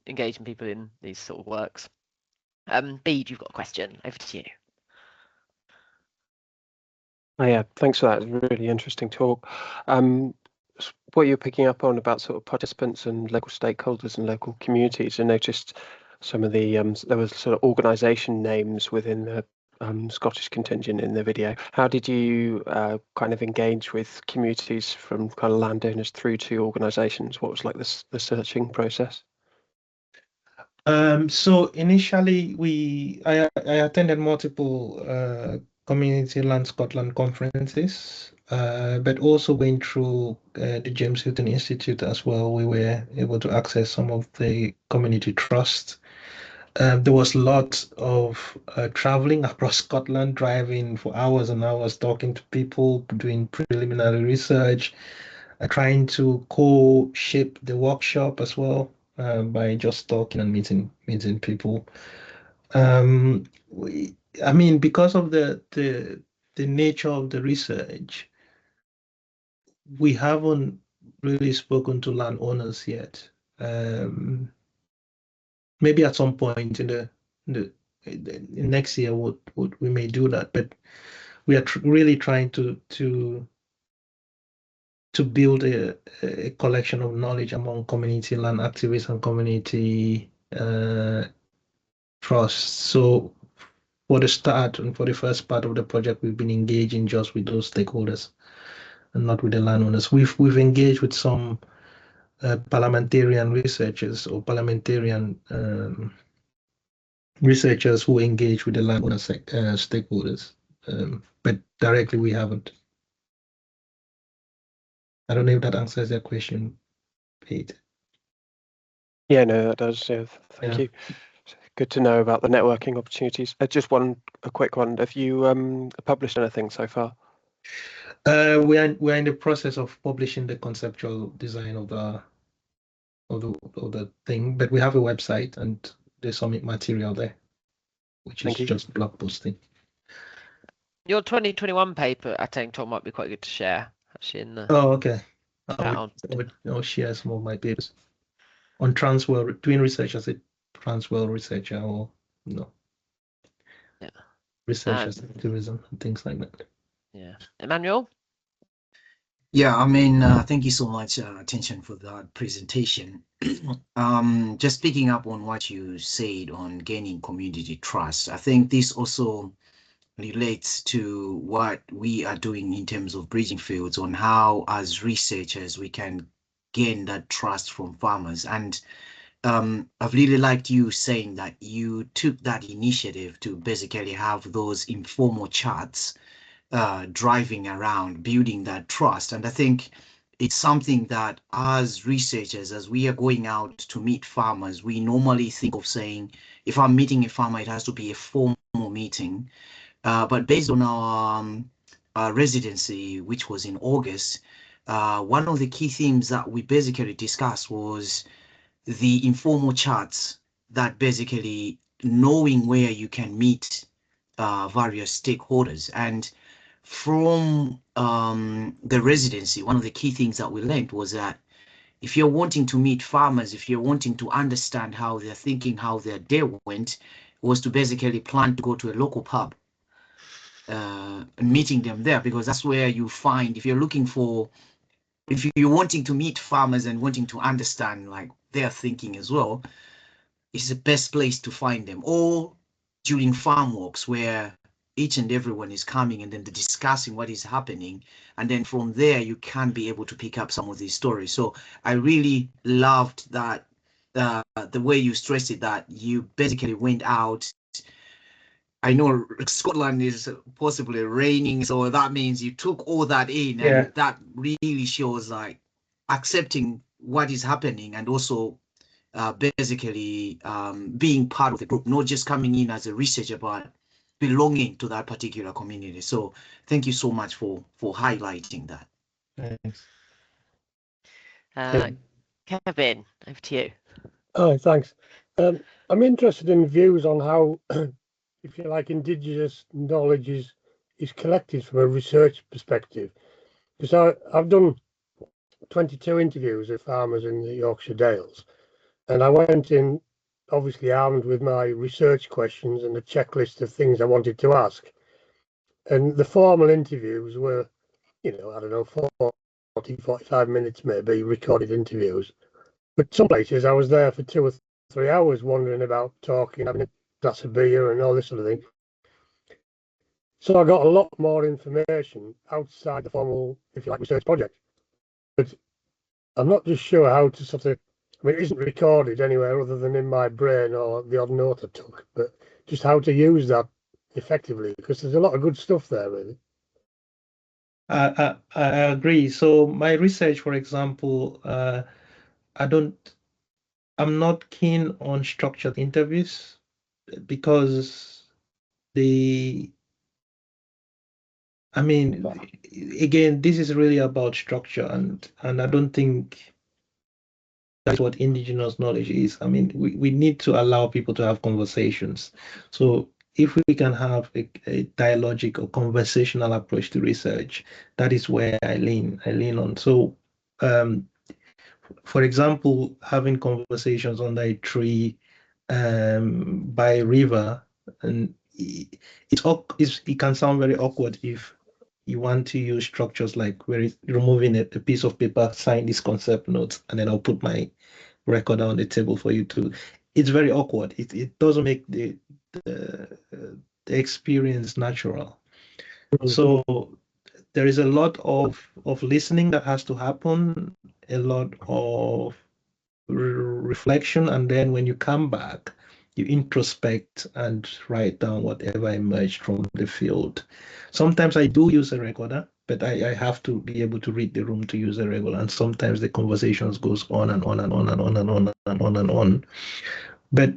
engaging people in these sort of works. Bede, you've got a question. Over to you. Oh, yeah, thanks for that. Really interesting talk. What you're picking up on about sort of participants and local stakeholders and local communities, I noticed some of the there was sort of organisation names within the Scottish contingent in the video. How did you kind of engage with communities from kind of landowners through to organisations? What was like the searching process? So initially, I attended multiple Community Land Scotland conferences, but also went through the James Hutton Institute as well. We were able to access some of the community trust. There was lots of traveling across Scotland, driving for hours and hours, talking to people, doing preliminary research, trying to co-shape the workshop as well by just talking and meeting people. I mean, because of the nature of the research, we haven't really spoken to landowners yet. Maybe at some point in the next year, we may do that. But we are really trying to build a collection of knowledge among community land activists and community trusts. So for the start and for the first part of the project, we've been engaging just with those stakeholders and not with the landowners. We've engaged with some parliamentarian researchers or parliamentarian researchers who engage with the landowner stakeholders, but directly we haven't. I don't know if that answers your question, Pete. Yeah, no, that does. Yeah, thank you. Good to know about the networking opportunities. Just a quick one. Have you published anything so far? We're in the process of publishing the conceptual design of the thing, but we have a website and there's some material there, which is just blog posting. Your 2021 paper, I think, Tom, might be quite good to share. Actually, in the Oh, okay. I'll share some of my papers on transworld, doing research as a transworld researcher, or research as activism and things like that. Yeah, Emmanuel. Yeah, thank you so much, attention, for that presentation. Just picking up on what you said on gaining community trust, I think this also relates to what we are doing in terms of bridging fields, on how, as researchers, we can gain that trust from farmers. And I've really liked you saying that you took that initiative to basically have those informal chats, driving around, building that trust. And I think it's something that, as researchers, as we are going out to meet farmers, we normally think of saying, if I'm meeting a farmer, it has to be a formal meeting. But based on our residency, which was in August, one of the key themes that we basically discussed was the informal chats, that basically knowing where you can meet various stakeholders. And from the residency, one of the key things that we learned was that if you're wanting to meet farmers, if you're wanting to understand how they're thinking, how their day went, was to basically plan to go to a local pub, meeting them there, because that's where you find, if you're wanting to meet farmers and wanting to understand like their thinking as well, it's the best place to find them. Or during farm walks, where each and everyone is coming and then they're discussing what is happening, and then from there you can be able to pick up some of these stories. So I really loved that, the way you stressed it, that you basically went out. I know Scotland is possibly raining, so that means you took all that in, and that really shows like accepting what is happening, and also basically being part of the group, not just coming in as a researcher, but belonging to that particular community. So thank you so much for highlighting that. Thanks. Kevin, over to you. Oh, thanks. I'm interested in views on how, if you like, indigenous knowledge is collected from a research perspective. Because I've done 22 interviews with farmers in the Yorkshire Dales, and I went in obviously armed with my research questions and a checklist of things I wanted to ask. And the formal interviews were, I don't know, 40, 45 minutes maybe, recorded interviews. But some places I was there for 2 or 3 hours wandering about, talking, having a glass of beer and all this sort of thing. So I got a lot more information outside the formal, if you like, research project. But I'm not just sure how to it isn't recorded anywhere other than in my brain or the odd note I took, but just how to use that effectively, because there's a lot of good stuff there, really. I agree. So my research, for example, I'm not keen on structured interviews, because again, this is really about structure, and I don't think that's what indigenous knowledge is. We need to allow people to have conversations. So if we can have a dialogic or conversational approach to research, that is where I lean on. So for example, having conversations under a tree, by a river, and it can sound very awkward if you want to use structures like removing a piece of paper, sign this concept note, and then I'll put my record on the table for you to. It's very awkward. It doesn't make the experience natural. So there is a lot of listening that has to happen, a lot of reflection, and then when you come back, you introspect and write down whatever emerged from the field. Sometimes I do use a recorder, but I have to be able to read the room to use a recorder, and sometimes the conversations goes on and on and on and on and on and on and on. But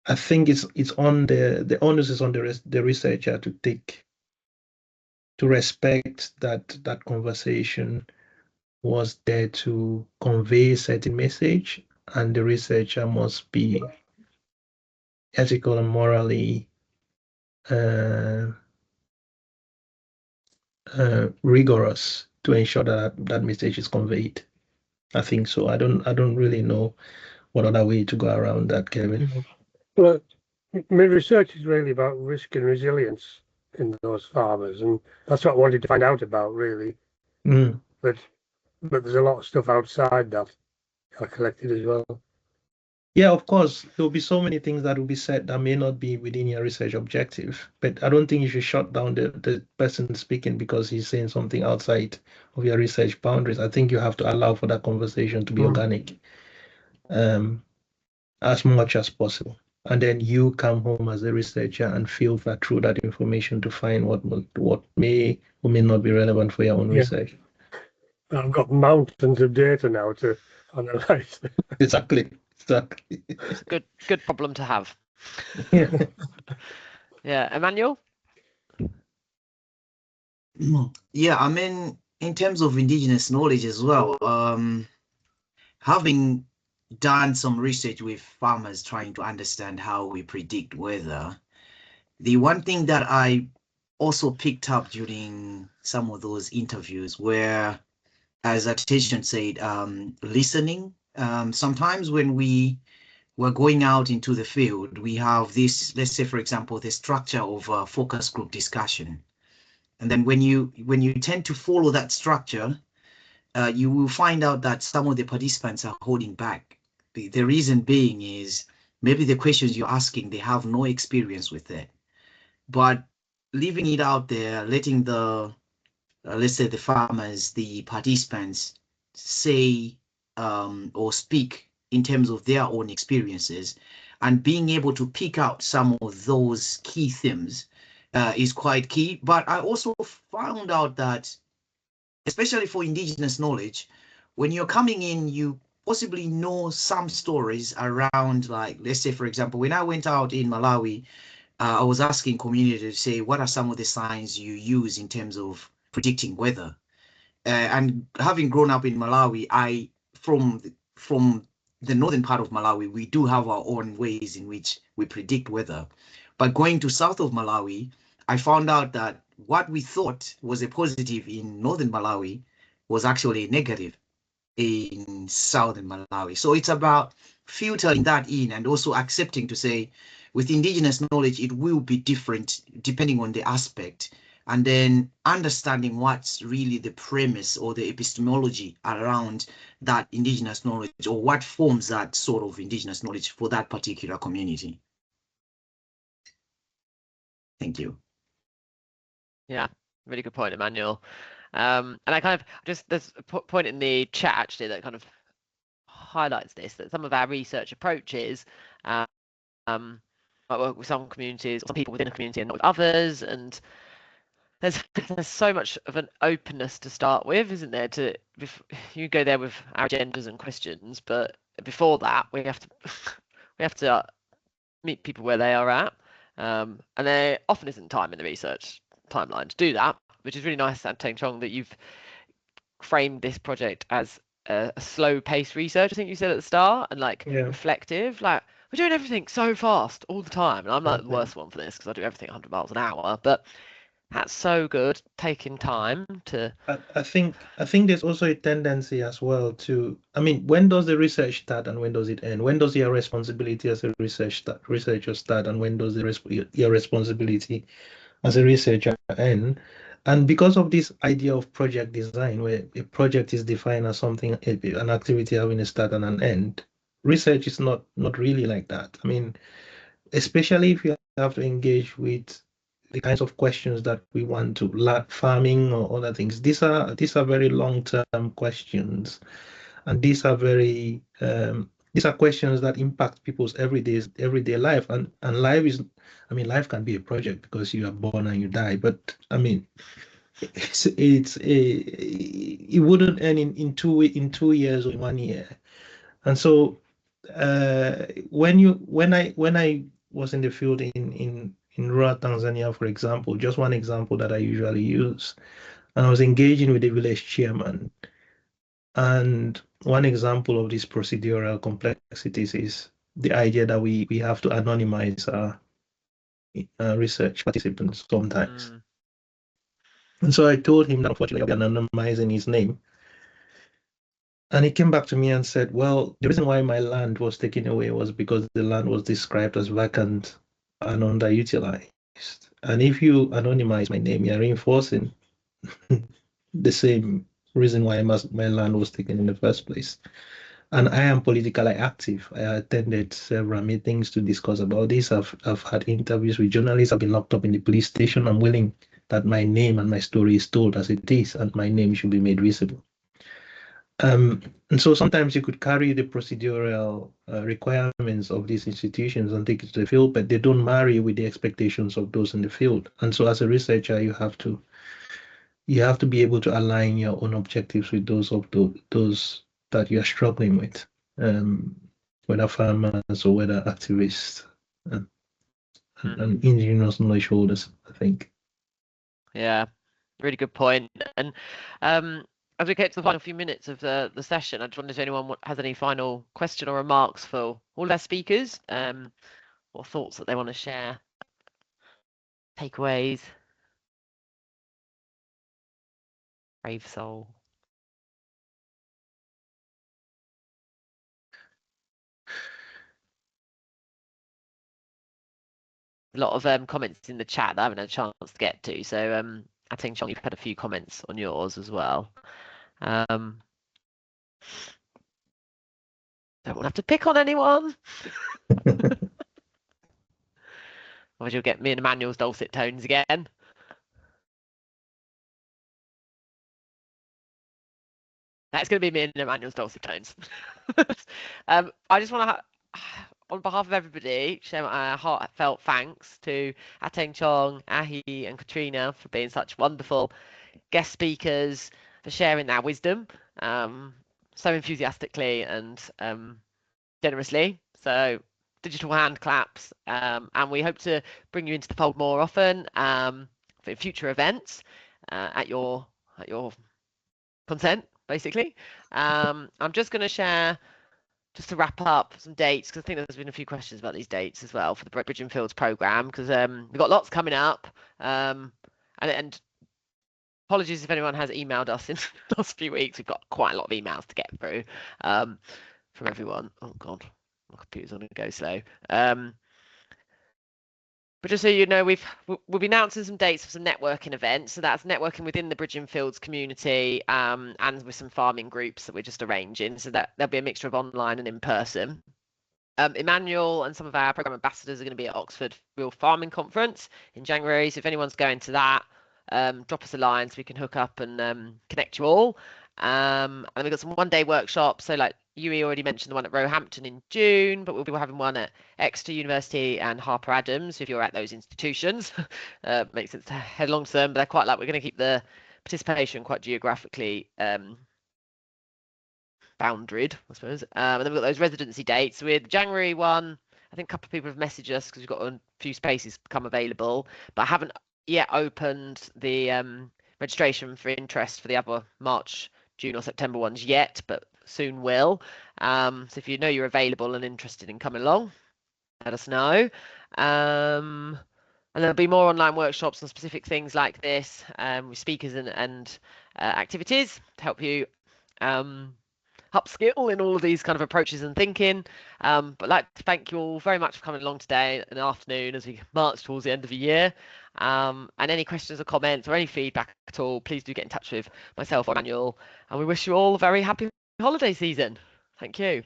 I think it's on the onus is on the researcher to take to respect that conversation was there to convey a certain message, and the researcher must be ethical and morally rigorous to ensure that that message is conveyed. I think so. I don't really know what other way to go around that, Kevin. Well, my research is really about risk and resilience in those farmers, and that's what I wanted to find out about, really. Mm. But there's a lot of stuff outside that I collected as well. Yeah, of course, there'll be so many things that will be said that may not be within your research objective. But I don't think you should shut down the person speaking because he's saying something outside of your research boundaries. I think you have to allow for that conversation to be organic, as much as possible. And then you come home as a researcher and filter through that information to find what may or may not be relevant for your own research. I've got mountains of data now to analyze. Exactly. It's a good problem to have. Yeah. Yeah, Emmanuel? Yeah, I mean, in terms of indigenous knowledge as well, having done some research with farmers trying to understand how we predict weather, the one thing that I also picked up during some of those interviews where, as Attention said, listening. Sometimes when we were going out into the field, we have this, let's say, for example, the structure of a focus group discussion. And then when you tend to follow that structure, you will find out that some of the participants are holding back. The reason being is maybe the questions you're asking, they have no experience with it. But leaving it out there, letting the, let's say the farmers, the participants say or speak in terms of their own experiences, and being able to pick out some of those key themes is quite key. But I also found out that, especially for indigenous knowledge, when you're coming in, you possibly know some stories around, like, let's say, for example, when I went out in Malawi, I was asking community to say, what are some of the signs you use in terms of predicting weather? And having grown up in Malawi, from the northern part of Malawi, we do have our own ways in which we predict weather. But going to south of Malawi, I found out that what we thought was a positive in northern Malawi was actually a negative in southern Malawi. So it's about filtering that in and also accepting to say, with indigenous knowledge, it will be different depending on the aspect, and then understanding what's really the premise or the epistemology around that indigenous knowledge, or what forms that sort of indigenous knowledge for that particular community. Thank you. Yeah, really good point, Emmanuel. And I kind of there's a point in the chat actually that kind of highlights this, that some of our research approaches might work with some communities, some people within a community and not with others, and there's so much of an openness to start with, isn't there? You go there with our agendas and questions, but before that we have to meet people where they are at, and there often isn't time in the research timeline to do that, which is really nice, Tang Chong, that you've framed this project as a slow paced research, I think you said at the start, and reflective. Like, we're doing everything so fast all the time, and I'm like the worst one for this because I do everything 100 miles an hour, but that's so good, taking time to. I think there's also a tendency as well to, I mean, when does the research start and when does it end? When does your responsibility as a researcher start, and when does your responsibility as a researcher end? And because of this idea of project design, where a project is defined as something, an activity having a start and an end, research is not really like that. I mean, especially if you have to engage with the kinds of questions that we want to learn, farming or other things. These are very long-term questions, and these are questions that impact people's everyday life. And life is, I mean, life can be a project because you are born and you die. But I mean, it wouldn't end in 2 years or in 1 year. And so when I was in the field in in rural Tanzania, for example, just one example that I usually use. And I was engaging with the village chairman. And one example of these procedural complexities is the idea that we have to anonymize our research participants sometimes. And so I told him that unfortunately I'll be anonymizing his name. And he came back to me and said, well, the reason why my land was taken away was because the land was described as vacant and underutilized. And if you anonymize my name, you're reinforcing the same reason why my land was taken in the first place. And I am politically active. I attended several meetings to discuss about this. I've had interviews with journalists. I've been locked up in the police station. I'm willing that my name and my story is told as it is, and my name should be made visible. And so sometimes you could carry the procedural requirements of these institutions and take it to the field, but they don't marry with the expectations of those in the field. And so as a researcher, you have to be able to align your own objectives with those of those that you're struggling with, whether farmers or whether activists and indigenous knowledge holders, I think. Yeah, really good point. And as we get to the final few minutes of the session, I just wonder if anyone has any final question or remarks for all our speakers, or thoughts that they want to share, takeaways. Brave soul. A lot of comments in the chat that I haven't had a chance to get to. So I think, Sean, you've had a few comments on yours as well. Don't want to have to pick on anyone. Otherwise you'll get me and Emmanuel's dulcet tones again. That's going to be me and Emmanuel's dulcet tones. I just want to, on behalf of everybody, share my heartfelt thanks to Ateng Chong, Ahi and Katrina for being such wonderful guest speakers, for sharing their wisdom so enthusiastically and generously. So digital hand claps, and we hope to bring you into the fold more often for future events at your consent, basically. I'm just going to share, just to wrap up, some dates, because I think there's been a few questions about these dates as well for the Bridging Fields programme, because we've got lots coming up, and apologies if anyone has emailed us in the last few weeks. We've got quite a lot of emails to get through from everyone. Oh god, my computer's on a go slow. But just so you know, we'll be announcing some dates for some networking events. So that's networking within the Bridging Fields community, and with some farming groups that we're just arranging. So that there'll be a mixture of online and in person. Emmanuel and some of our program ambassadors are going to be at Oxford Real Farming Conference in January. So if anyone's going to that, drop us a line so we can hook up and connect you all. And then we've got some one-day workshops. So like Yui already mentioned the one at Roehampton in June, but we'll be having one at Exeter University and Harper Adams if you're at those institutions. Makes sense to head along to them, but they're quite like, we're going to keep the participation quite geographically boundaried, I suppose. And then we've got those residency dates. With January one, I think a couple of people have messaged us because we've got a few spaces become available, but I haven't yet opened the registration for interest for the other March, June or September ones yet, but soon will. So if you know you're available and interested in coming along, let us know. And there'll be more online workshops on specific things like this, with speakers and activities to help you upskill in all of these kind of approaches and thinking. But I'd like to thank you all very much for coming along today in the afternoon as we march towards the end of the year. And any questions or comments or any feedback at all, please do get in touch with myself or Emmanuel. And we wish you all a very happy holiday season. Thank you.